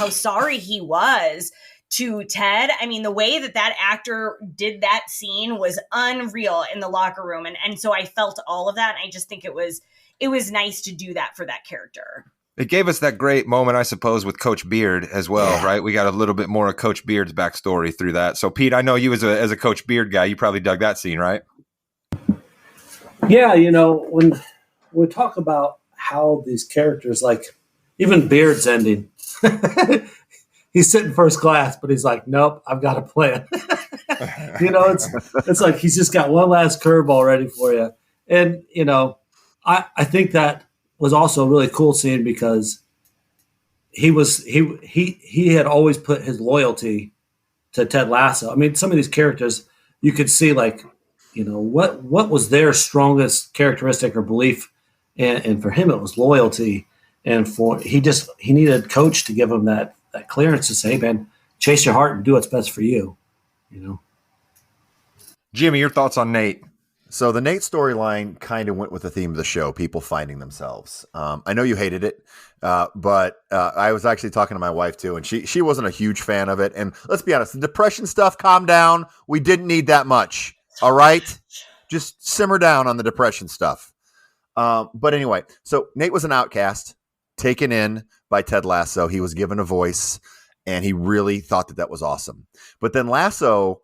sorry he was to Ted. I mean, the way that actor did that scene was unreal in the locker room. And so I felt all of that. And I just think it was nice to do that for that character. It gave us that great moment, I suppose, with Coach Beard as well, right? We got a little bit more of Coach Beard's backstory through that. So, Pete, I know you as a Coach Beard guy, you probably dug that scene, right? Yeah, when we talk about how these characters, like even Beard's ending, he's sitting first class, but he's like, nope, I've got a plan. It's like he's just got one last curveball ready for you. And, I think that was also a really cool scene because he had always put his loyalty to Ted Lasso. I mean, some of these characters you could see like, what was their strongest characteristic or belief, and for him it was loyalty, and he needed a coach to give him that clearance to say, hey, man, chase your heart and do what's best for you. Jimmy, your thoughts on Nate? So the Nate storyline kind of went with the theme of the show, people finding themselves. I know you hated it, but I was actually talking to my wife too, and she wasn't a huge fan of it. And let's be honest, the depression stuff, calm down. We didn't need that much. All right? Just simmer down on the depression stuff. But anyway, so Nate was an outcast, taken in by Ted Lasso. He was given a voice, and he really thought that was awesome. But then Lasso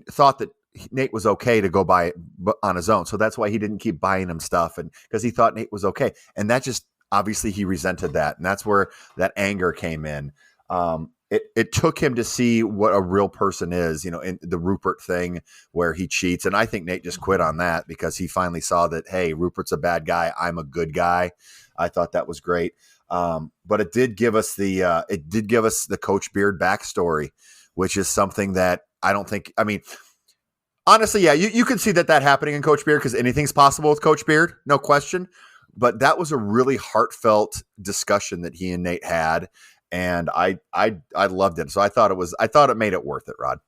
thought that Nate was okay to go buy it on his own. So that's why he didn't keep buying him stuff, and because he thought Nate was okay. And that just, obviously he resented that. And that's where that anger came in. It took him to see what a real person is, in the Rupert thing where he cheats. And I think Nate just quit on that because he finally saw that, hey, Rupert's a bad guy. I'm a good guy. I thought that was great. But it did give us the Coach Beard backstory, which is something that I don't think, honestly, yeah, you can see that happening in Coach Beard because anything's possible with Coach Beard, no question. But that was a really heartfelt discussion that he and Nate had, and I loved it. So I thought it made it worth it, Rod.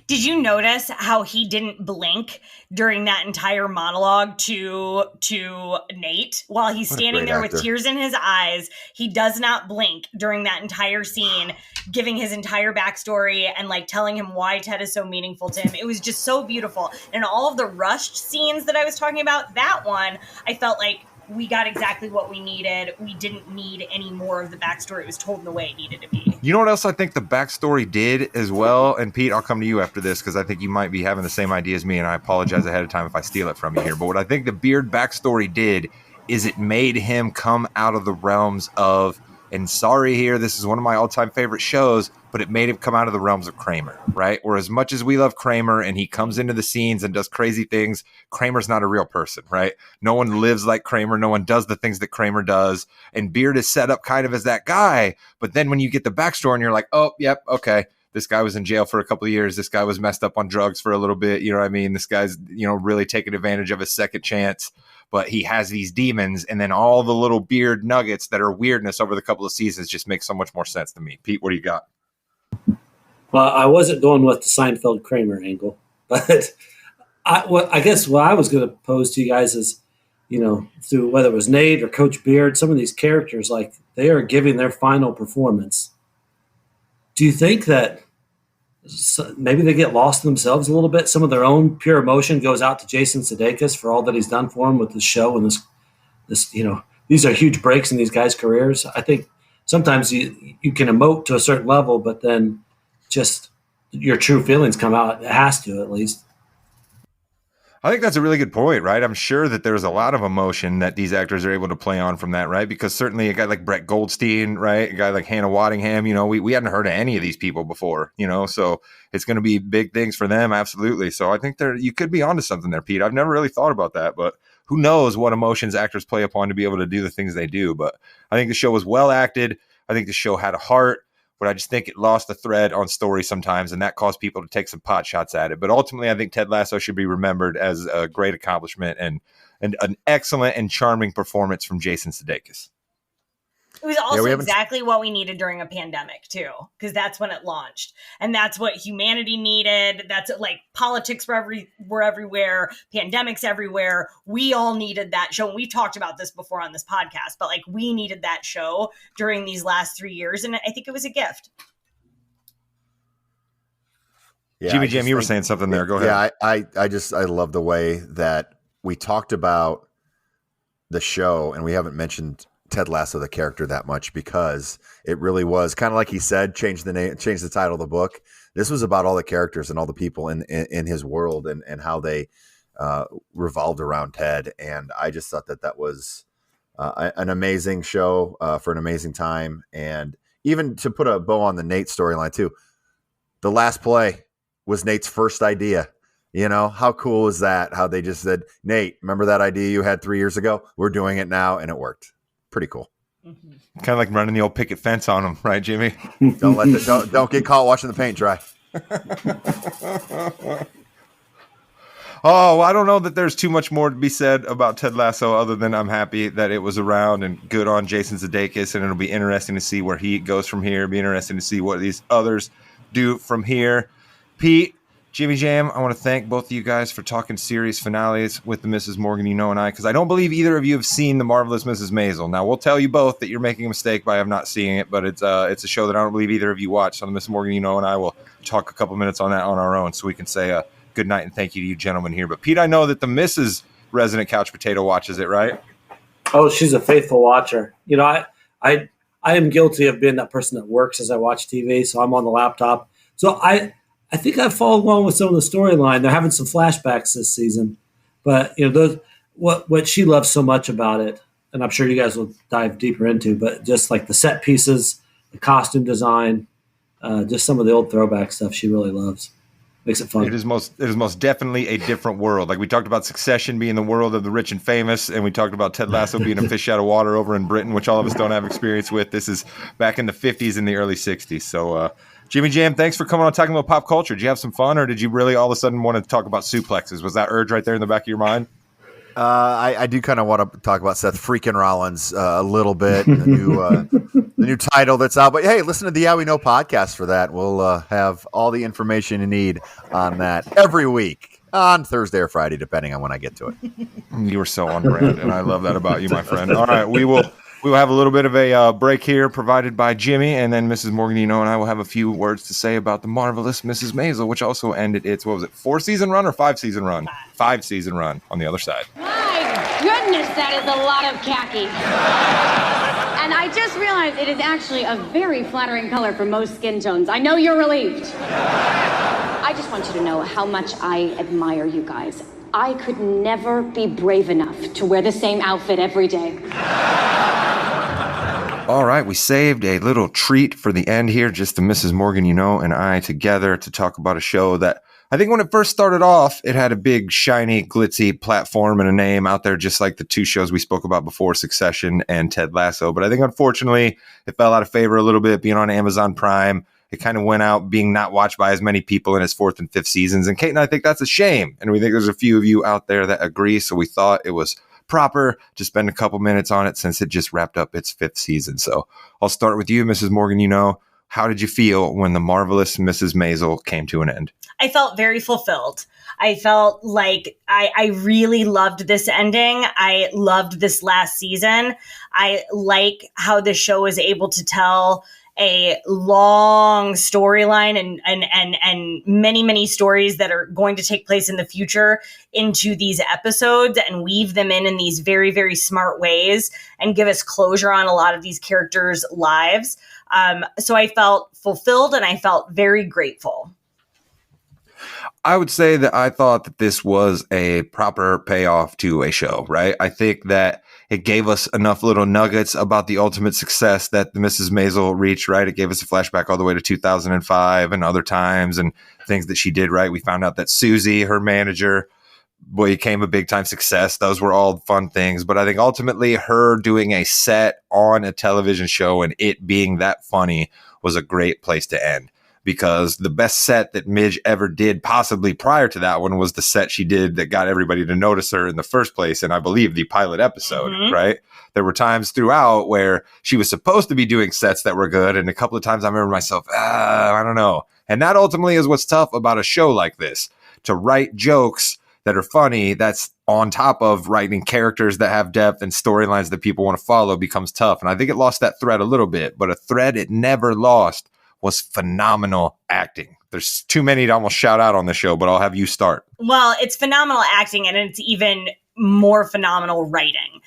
Did you notice how he didn't blink during that entire monologue to Nate while he's standing there with tears in his eyes? He does not blink during that entire scene, giving his entire backstory and like telling him why Ted is so meaningful to him. It was just so beautiful. And all of the rushed scenes that I was talking about, that one, I felt like we got exactly what we needed. We didn't need any more of the backstory. It was told in the way it needed to be. You know what else I think the backstory did as well? And Pete, I'll come to you after this because I think you might be having the same idea as me, and I apologize ahead of time if I steal it from you here. But what I think the Beard backstory did is it made him come out of the realms of, and sorry here, this is one of my all-time favorite shows, but it made him come out of the realms of Kramer, right? Or as much as we love Kramer and he comes into the scenes and does crazy things, Kramer's not a real person, right? No one lives like Kramer. No one does the things that Kramer does. And Beard is set up kind of as that guy. But then when you get the backstory and you're like, oh, yep, okay, this guy was in jail for a couple of years. This guy was messed up on drugs for a little bit. You know what I mean? This guy's, really taking advantage of his second chance. but he has these demons, and then all the little beard nuggets that are weirdness over the couple of seasons just make so much more sense to me. Pete, what do you got? Well, I wasn't going with the Seinfeld Kramer angle, but I guess what I was going to pose to you guys is, through whether it was Nate or Coach Beard, some of these characters, like, they are giving their final performance. Do you think that maybe they get lost in themselves a little bit? Some of their own pure emotion goes out to Jason Sudeikis for all that he's done for him with this show and this these are huge breaks in these guys' careers. I think sometimes you can emote to a certain level, but then just your true feelings come out. It has to, at least. I think that's a really good point, right? I'm sure that there's a lot of emotion that these actors are able to play on from that, right? Because certainly a guy like Brett Goldstein, right? A guy like Hannah Waddingham, we hadn't heard of any of these people before, so it's going to be big things for them. Absolutely. So I think you could be onto something there, Pete. I've never really thought about that, but who knows what emotions actors play upon to be able to do the things they do. But I think the show was well acted. I think the show had a heart. But I just think it lost the thread on story sometimes, and that caused people to take some pot shots at it. But ultimately, I think Ted Lasso should be remembered as a great accomplishment and an excellent and charming performance from Jason Sudeikis. It was also exactly what we needed during a pandemic, too, because that's when it launched. And that's what humanity needed. That's like politics were everywhere, pandemics everywhere. We all needed that show. We talked about this before on this podcast, but like we needed that show during these last 3 years. And I think it was a gift. Yeah, Jimmy Jam, you were saying something there. Go ahead. Yeah, I love the way that we talked about the show, and we haven't mentioned Ted Lasso, the character, that much, because it really was kind of like he said, change the name, change the title of the book. This was about all the characters and all the people in his world and how they revolved around Ted. And I just thought that was an amazing show for an amazing time. And even to put a bow on the Nate storyline too, the last play was Nate's first idea. How cool is that? How they just said, Nate, remember that idea you had 3 years ago? We're doing it now. And it worked. Pretty cool. Mm-hmm. Kind of like running the old picket fence on them, right, Jimmy? Don't get caught watching the paint dry. Oh, I don't know that there's too much more to be said about Ted Lasso other than I'm happy that it was around and good on Jason Sudeikis, and it'll be interesting to see where he goes from here. It'll be interesting to see what these others do from here. Pete, Jimmy Jam, I want to thank both of you guys for talking series finales with the Mrs. Morgan, and I, because I don't believe either of you have seen The Marvelous Mrs. Maisel. Now, we'll tell you both that you're making a mistake by not seeing it, but it's a show that I don't believe either of you watched. So the Mrs. Morgan, and I will talk a couple minutes on that on our own, so we can say good night and thank you to you gentlemen here. But Pete, I know that the Mrs. Resident Couch Potato watches it, right? Oh, she's a faithful watcher. I am guilty of being that person that works as I watch TV, so I'm on the laptop. So I think I've followed along with some of the storyline. They're having some flashbacks this season, but what she loves so much about it, and I'm sure you guys will dive deeper into, but just like the set pieces, the costume design, just some of the old throwback stuff she really loves. Makes it fun. It is most definitely a different world. Like we talked about Succession being the world of the rich and famous, and we talked about Ted Lasso being a fish out of water over in Britain, which all of us don't have experience with. This is back in the 50s and the early 60s. So, Jimmy Jam, thanks for coming on talking about pop culture. Did you have some fun, or did you really all of a sudden want to talk about suplexes? Was that urge right there in the back of your mind? I do kind of want to talk about Seth freaking Rollins a little bit, the new title that's out. But hey, listen to the Yeah We Know podcast for that. We'll have all the information you need on that every week on Thursday or Friday, depending on when I get to it. You were so on brand, and I love that about you, my friend. All right, we will have a little bit of a break here provided by Jimmy, and then Mrs. Morgan, and I will have a few words to say about the marvelous Mrs. Maisel, which also ended its, 4-season run or 5-season run? 5-season run on the other side. My goodness, that is a lot of khaki. And I just realized it is actually a very flattering color for most skin tones. I know you're relieved. I just want you to know how much I admire you guys. I could never be brave enough to wear the same outfit every day. All right, we saved a little treat for the end here, just the Mrs. Morgan, and I together to talk about a show that I think when it first started off, it had a big, shiny, glitzy platform and a name out there, just like the two shows we spoke about before, Succession and Ted Lasso. But I think, unfortunately, it fell out of favor a little bit, being on Amazon Prime. It kind of went out being not watched by as many people in its 4th and 5th seasons. And Kate and I think that's a shame. And we think there's a few of you out there that agree. So we thought it was proper to spend a couple minutes on it since it just wrapped up its 5th season. So I'll start with you, Mrs. Morgan. How did you feel when The Marvelous Mrs. Maisel came to an end? I felt very fulfilled. I felt like I really loved this ending. I loved this last season. I like how the show is able to tell a long storyline and many stories that are going to take place in the future into these episodes and weave them in these very, very smart ways and give us closure on a lot of these characters' lives. So I felt fulfilled and I felt very grateful. I would say that I thought that this was a proper payoff to a show, right? I think that it gave us enough little nuggets about the ultimate success that the Mrs. Maisel reached, right? It gave us a flashback all the way to 2005 and other times and things that she did, right? We found out that Susie, her manager, became a big time success. Those were all fun things. But I think ultimately her doing a set on a television show and it being that funny was a great place to end. Because the best set that Midge ever did, possibly prior to that one, was the set she did that got everybody to notice her in the first place. And I believe the pilot episode, right? There were times throughout where she was supposed to be doing sets that were good. And a couple of times I remember myself, I don't know. And that ultimately is what's tough about a show like this. To write jokes that are funny, that's on top of writing characters that have depth and storylines that people want to follow becomes tough. And I think it lost that thread a little bit. But a thread it never lost was phenomenal acting. There's too many to almost shout out on the show, but I'll have you start. Well, it's phenomenal acting and it's even more phenomenal writing.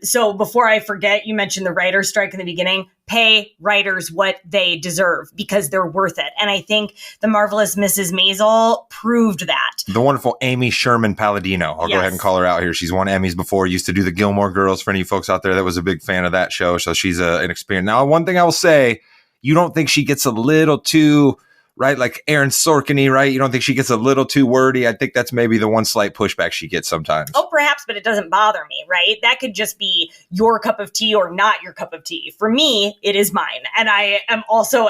So before I forget, you mentioned the writer's strike in the beginning. Pay writers what they deserve because they're worth it. And I think The Marvelous Mrs. Maisel proved that. The wonderful Amy Sherman Palladino. I'll go ahead and call her out here. She's won Emmys before. Used to do the Gilmore Girls for any folks out there that was a big fan of that show. So she's an experience. Now, one thing I will say, you don't think she gets a little too, right? Like Aaron Sorkin-y, right? You don't think she gets a little too wordy? I think that's maybe the one slight pushback she gets sometimes. Oh, perhaps, but it doesn't bother me, right? That could just be your cup of tea or not your cup of tea. For me, it is mine. And I am also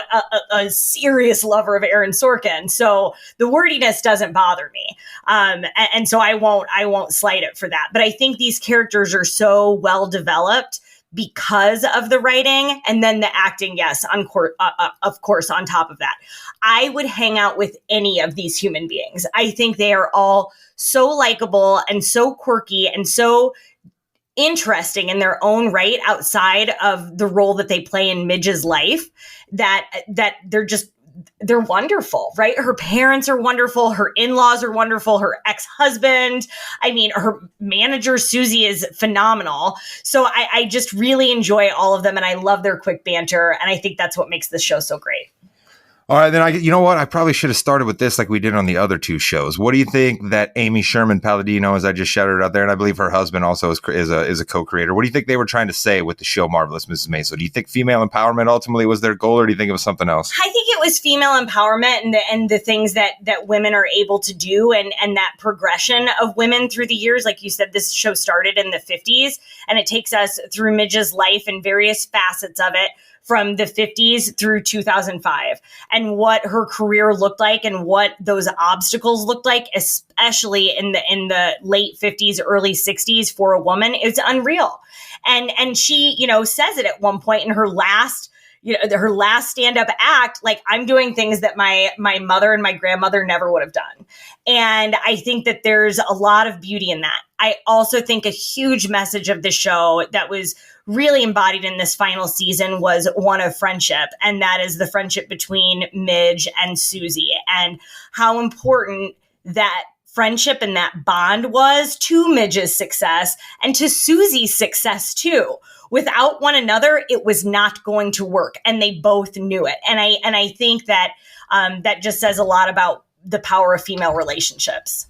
a serious lover of Aaron Sorkin. So the wordiness doesn't bother me. And so I won't slight it for that. But I think these characters are so well developed because of the writing and then the acting, yes, of course, on top of that. I would hang out with any of these human beings. I think they are all so likable and so quirky and so interesting in their own right outside of the role that they play in Midge's life that they're wonderful, right? Her parents are wonderful. Her in-laws are wonderful. Her ex-husband. I mean, her manager, Susie, is phenomenal. So I just really enjoy all of them and I love their quick banter. And I think that's what makes this show so great. All right, then you know what? I probably should have started with this like we did on the other two shows. What do you think that Amy Sherman Palladino, as I just shouted out there, and I believe her husband also is a co-creator. What do you think they were trying to say with the show Marvelous Mrs. Maisel? Do you think female empowerment ultimately was their goal, or do you think it was something else? I think it was female empowerment and the things that women are able to do and that progression of women through the years. Like you said, this show started in the 50s and it takes us through Midge's life and various facets of it from the 50s through 2005 and what her career looked like and what those obstacles looked like, especially in the late 50s, early 60s for a woman. It's unreal. And she, says it at one point in her last stand-up act, like, I'm doing things that my mother and my grandmother never would have done. And I think that there's a lot of beauty in that. I also think a huge message of the show that was really embodied in this final season was one of friendship. And that is the friendship between Midge and Susie and how important that friendship and that bond was to Midge's success and to Susie's success too. Without one another, it was not going to work. And they both knew it. And I think that that just says a lot about the power of female relationships.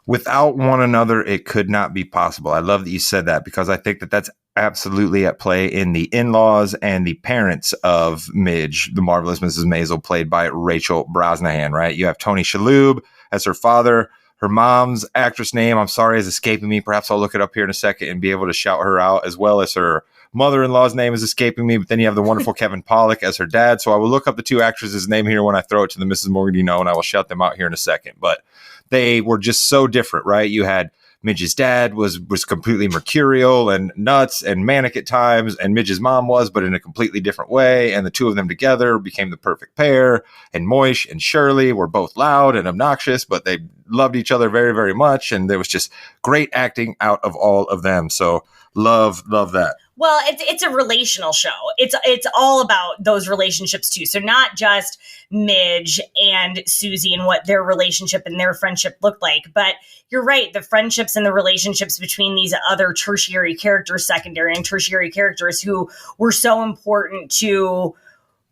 Without one another, it could not be possible. I love that you said that because I think that that's absolutely at play in the in-laws and the parents of Midge, the Marvelous Mrs. Maisel, played by Rachel Brosnahan, right? You have Tony Shalhoub as her father. Her mom's actress name, I'm sorry, is escaping me. Perhaps I'll look it up here in a second and be able to shout her out, as well as her mother-in-law's name is escaping me. But then you have the wonderful Kevin Pollak as her dad. So I will look up the two actresses' name here when I throw it to the Mrs. Morgan, and I will shout them out here in a second. But they were just so different, right? You had Midge's dad was completely mercurial and nuts and manic at times, and Midge's mom was, but in a completely different way. And the two of them together became the perfect pair. And Moish and Shirley were both loud and obnoxious, but they loved each other very, very much. And there was just great acting out of all of them. So love that. Well, it's a relational show. It's all about those relationships too. So not just Midge and Susie and what their relationship and their friendship looked like, but you're right. The friendships and the relationships between these other tertiary characters, secondary and tertiary characters who were so important to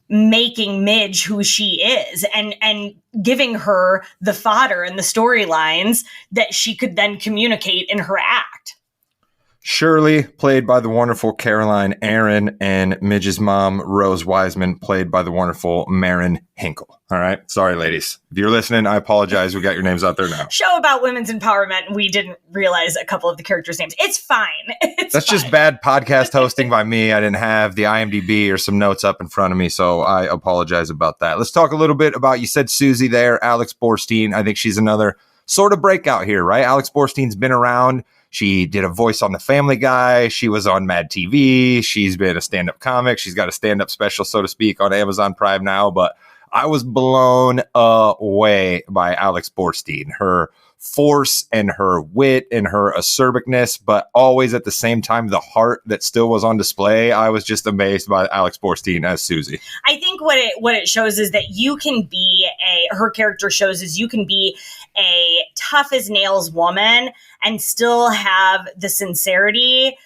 making Midge who she is and giving her the fodder and the storylines that she could then communicate in her act. Shirley, played by the wonderful Caroline Aaron, and Midge's mom, Rose Wiseman, played by the wonderful Marin Hinkle. All right. Sorry, ladies. If you're listening, I apologize. We got your names out there now. Show about women's empowerment, and we didn't realize a couple of the characters' names. It's fine. That's just bad podcast hosting by me. I didn't have the IMDb or some notes up in front of me, so I apologize about that. Let's talk a little bit about, you said Susie there, Alex Borstein. I think she's another sort of breakout here, right? Alex Borstein's been around. She did a voice on The Family Guy. She was on Mad TV. She's been a stand-up comic. She's got a stand-up special, so to speak, on Amazon Prime now. But I was blown away by Alex Borstein. Her force and her wit and her acerbiqueness, but always at the same time, the heart that still was on display. I was just amazed by Alex Borstein as Susie. I think what it shows is that you can be her character shows is you can be a tough as nails woman and still have the sincerity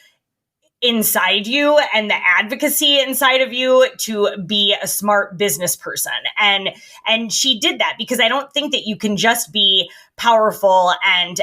inside you and the advocacy inside of you to be a smart business person. And she did that, because I don't think that you can just be powerful and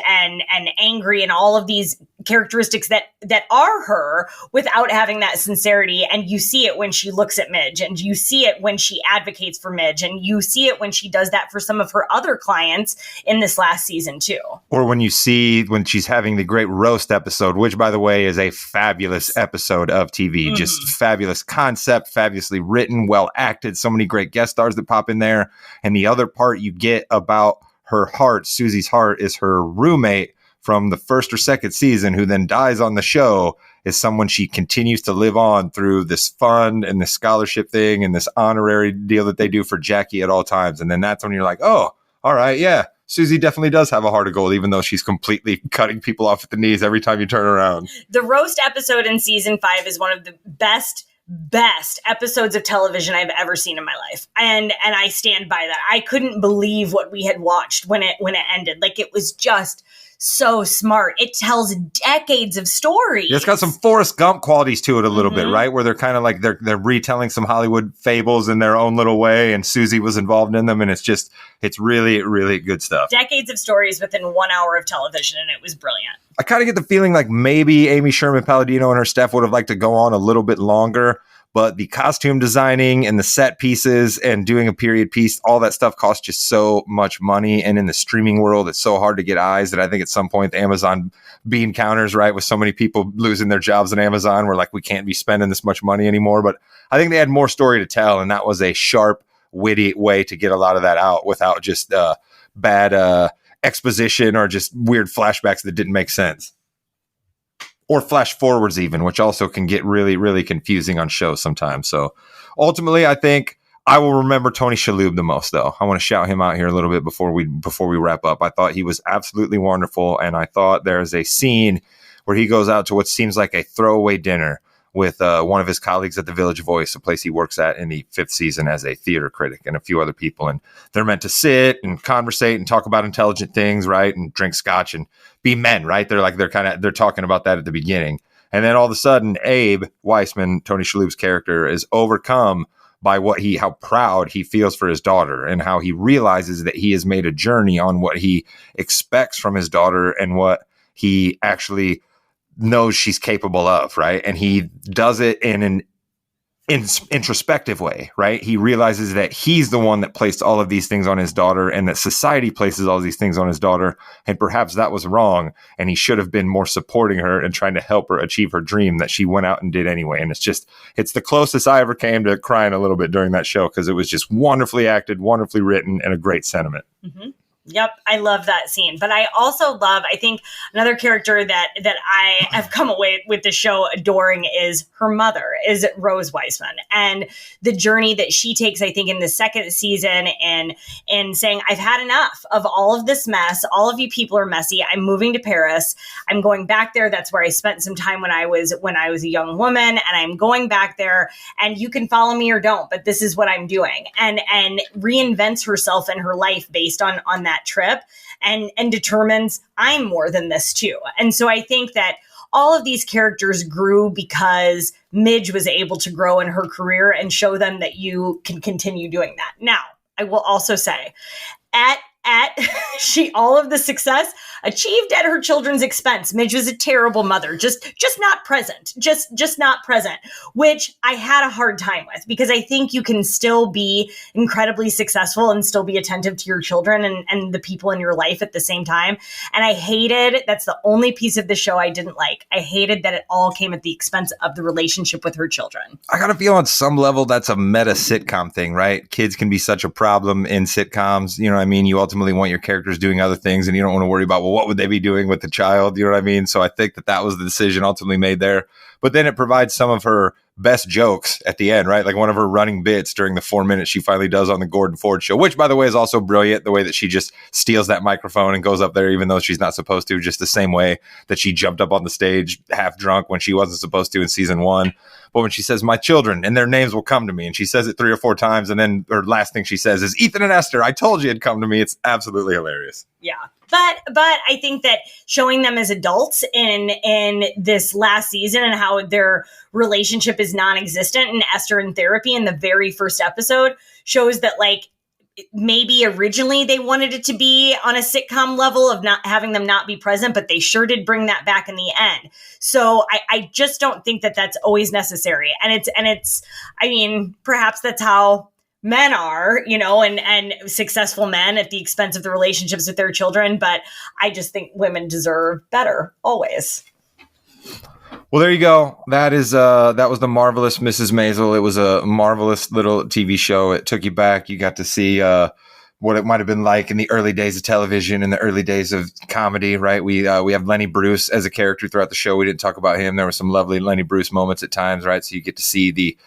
angry and all of these characteristics that are her without having that sincerity. And you see it when she looks at Midge, and you see it when she advocates for Midge, and you see it when she does that for some of her other clients in this last season too. Or when you see when she's having the great roast episode, which by the way is a fabulous episode of TV, just fabulous concept, fabulously written, well acted, so many great guest stars that pop in there. And the other part you get about her heart, Susie's heart, is her roommate from the first or second season, who then dies on the show, is someone she continues to live on through this fund and this scholarship thing and this honorary deal that they do for Jackie at all times. And then that's when you're like, oh, all right, yeah, Susie definitely does have a heart of gold, even though she's completely cutting people off at the knees every time you turn around. The roast episode in season 5 is one of the best episodes of television I've ever seen in my life. And I stand by that. I couldn't believe what we had watched when it ended. Like, it was just so smart. It tells decades of stories. It's got some Forrest Gump qualities to it a little bit, right? Where they're kind of like they're retelling some Hollywood fables in their own little way, and Susie was involved in them, and it's really, really good stuff. Decades of stories within 1 hour of television, and it was brilliant. I kind of get the feeling like maybe Amy Sherman Palladino and her staff would have liked to go on a little bit longer, but the costume designing and the set pieces and doing a period piece, all that stuff costs just so much money. And in the streaming world, it's so hard to get eyes that I think at some point the Amazon bean counters, right, with so many people losing their jobs at Amazon, we're like, we can't be spending this much money anymore. But I think they had more story to tell, and that was a sharp, witty way to get a lot of that out without just bad exposition or just weird flashbacks that didn't make sense. Or flash forwards even, which also can get really, really confusing on shows sometimes. So ultimately, I think I will remember Tony Shalhoub the most, though. I want to shout him out here a little bit before we wrap up. I thought he was absolutely wonderful, and I thought there's a scene where he goes out to what seems like a throwaway dinner with one of his colleagues at the Village Voice, a place he works at in the 5th season as a theater critic, and a few other people. And they're meant to sit and conversate and talk about intelligent things, right? And drink scotch and be men, right? They're talking about that at the beginning. And then all of a sudden, Abe Weissman, Tony Shalhoub's character, is overcome by how proud he feels for his daughter, and how he realizes that he has made a journey on what he expects from his daughter and what he actually knows she's capable of, right? And he does it in an introspective way, right? He realizes that he's the one that placed all of these things on his daughter, and that society places all these things on his daughter, and perhaps that was wrong, and he should have been more supporting her and trying to help her achieve her dream that she went out and did anyway. And it's the closest I ever came to crying a little bit during that show, because it was just wonderfully acted, wonderfully written, and a great sentiment. Yep, I love that scene. But I also love, I think another character that I have come away with the show adoring is her mother, is Rose Weissman. And the journey that she takes, I think, in the second season and saying, I've had enough of all of this mess. All of you people are messy. I'm moving to Paris. I'm going back there. That's where I spent some time when I was a young woman. And I'm going back there, and you can follow me or don't, but this is what I'm doing. And reinvents herself and her life based on that trip and determines I'm more than this too. And so I think that all of these characters grew because Midge was able to grow in her career and show them that you can continue doing that. Now, I will also say at all of the success achieved at her children's expense. Midge was a terrible mother, just not present, just not present, which I had a hard time with, because I think you can still be incredibly successful and still be attentive to your children and the people in your life at the same time. And I hated, that's the only piece of the show I didn't like. I hated that it all came at the expense of the relationship with her children. I gotta feel on some level that's a meta sitcom thing, right? Kids can be such a problem in sitcoms. You know what I mean? You ultimately want your characters doing other things, and you don't want to worry about, well, what would they be doing with the child? You know what I mean? So I think that was the decision ultimately made there. But then it provides some of her best jokes at the end, right? Like one of her running bits during the 4 minutes she finally does on the Gordon Ford show, which, by the way, is also brilliant. The way that she just steals that microphone and goes up there, even though she's not supposed to, just the same way that she jumped up on the stage half drunk when she wasn't supposed to in season 1. But when she says, my children and their names will come to me, and she says it 3 or 4 times, and then her last thing she says is, Ethan and Esther, I told you it'd come to me. It's absolutely hilarious. Yeah. But I think that showing them as adults in this last season and how their relationship is non-existent, and Esther in therapy in the very first episode shows that, like, maybe originally they wanted it to be on a sitcom level of not having them not be present, but they sure did bring that back in the end. So I just don't think that that's always necessary. And it's, I mean, perhaps that's how men are, you know, and successful men at the expense of the relationships with their children. But I just think women deserve better always. Well, there you go. That was The Marvelous Mrs. Maisel. It was a marvelous little TV show. It took you back. You got to see what it might have been like in the early days of television, in the early days of comedy, right? We have Lenny Bruce as a character throughout the show. We didn't talk about him. There were some lovely Lenny Bruce moments at times, right? So you get to see the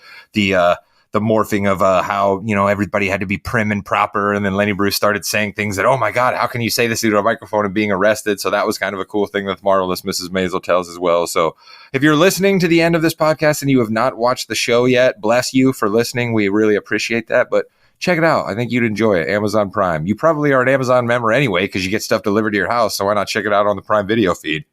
morphing of how, you know, everybody had to be prim and proper. And then Lenny Bruce started saying things that, oh my God, how can you say this into a microphone and being arrested? So that was kind of a cool thing that the Marvelous Mrs. Maisel tells as well. So if you're listening to the end of this podcast and you have not watched the show yet, bless you for listening. We really appreciate that. But check it out. I think you'd enjoy it. Amazon Prime. You probably are an Amazon member anyway, because you get stuff delivered to your house. So why not check it out on the Prime Video feed?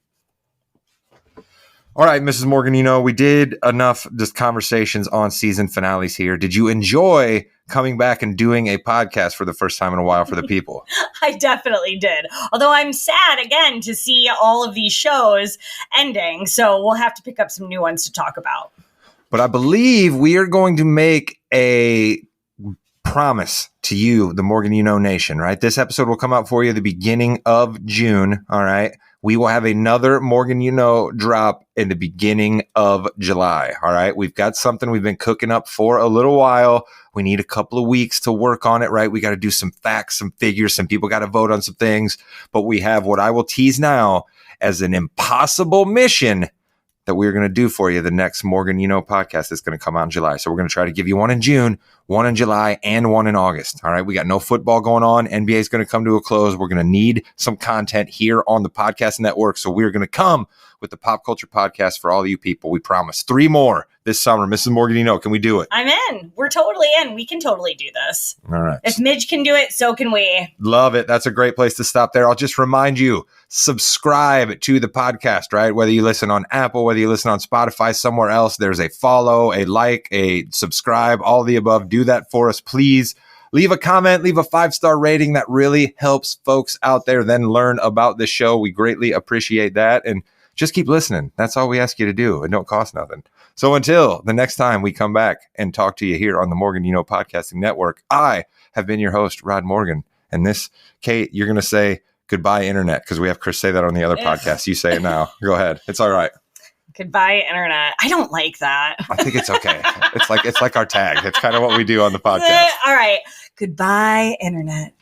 All right, Mrs. Morgan, you know, we did enough just conversations on season finales here. Did you enjoy coming back and doing a podcast for the first time in a while for the people? I definitely did. Although I'm sad, again, to see all of these shows ending. So we'll have to pick up some new ones to talk about. But I believe we are going to make a promise to you, the Morgan You Know Nation, right? This episode will come out for you at the beginning of June, all right? We will have another Morgan You Know drop in the beginning of July. All right. We've got something we've been cooking up for a little while. We need a couple of weeks to work on it, right? We got to do some facts, some figures. Some people got to vote on some things. But we have what I will tease now as an impossible mission that we're going to do for you. The next Morgan You Know podcast is going to come out in July. So we're going to try to give you one in June, one in July, and one in August. All right. We got no football going on. NBA is going to come to a close. We're going to need some content here on the podcast network. So we're going to come with the Pop Culture Podcast for all of you people. We promise 3 more this summer. Mrs. Morgan, you know, can we do it? I'm in. We're totally in. We can totally do this. All right. If Midge can do it, so can we. Love it. That's a great place to stop there. I'll just remind you, subscribe to the podcast, right? Whether you listen on Apple, whether you listen on Spotify, somewhere else, there's a follow, a like, a subscribe, all the above. Do that for us, please. Leave a comment, leave a 5-star rating. That really helps folks out there then learn about the show. We greatly appreciate that. And just keep listening. That's all we ask you to do. It don't cost nothing. So until the next time we come back and talk to you here on the Morgan You Know Podcasting Network, I have been your host, Rod Morgan. And this, Kate, you're going to say goodbye, Internet, because we have Chris say that on the other podcast. You say it now. Go ahead. It's all right. Goodbye, Internet. I don't like that. I think it's okay. It's like our tag. It's kind of what we do on the podcast. All right. Goodbye, Internet.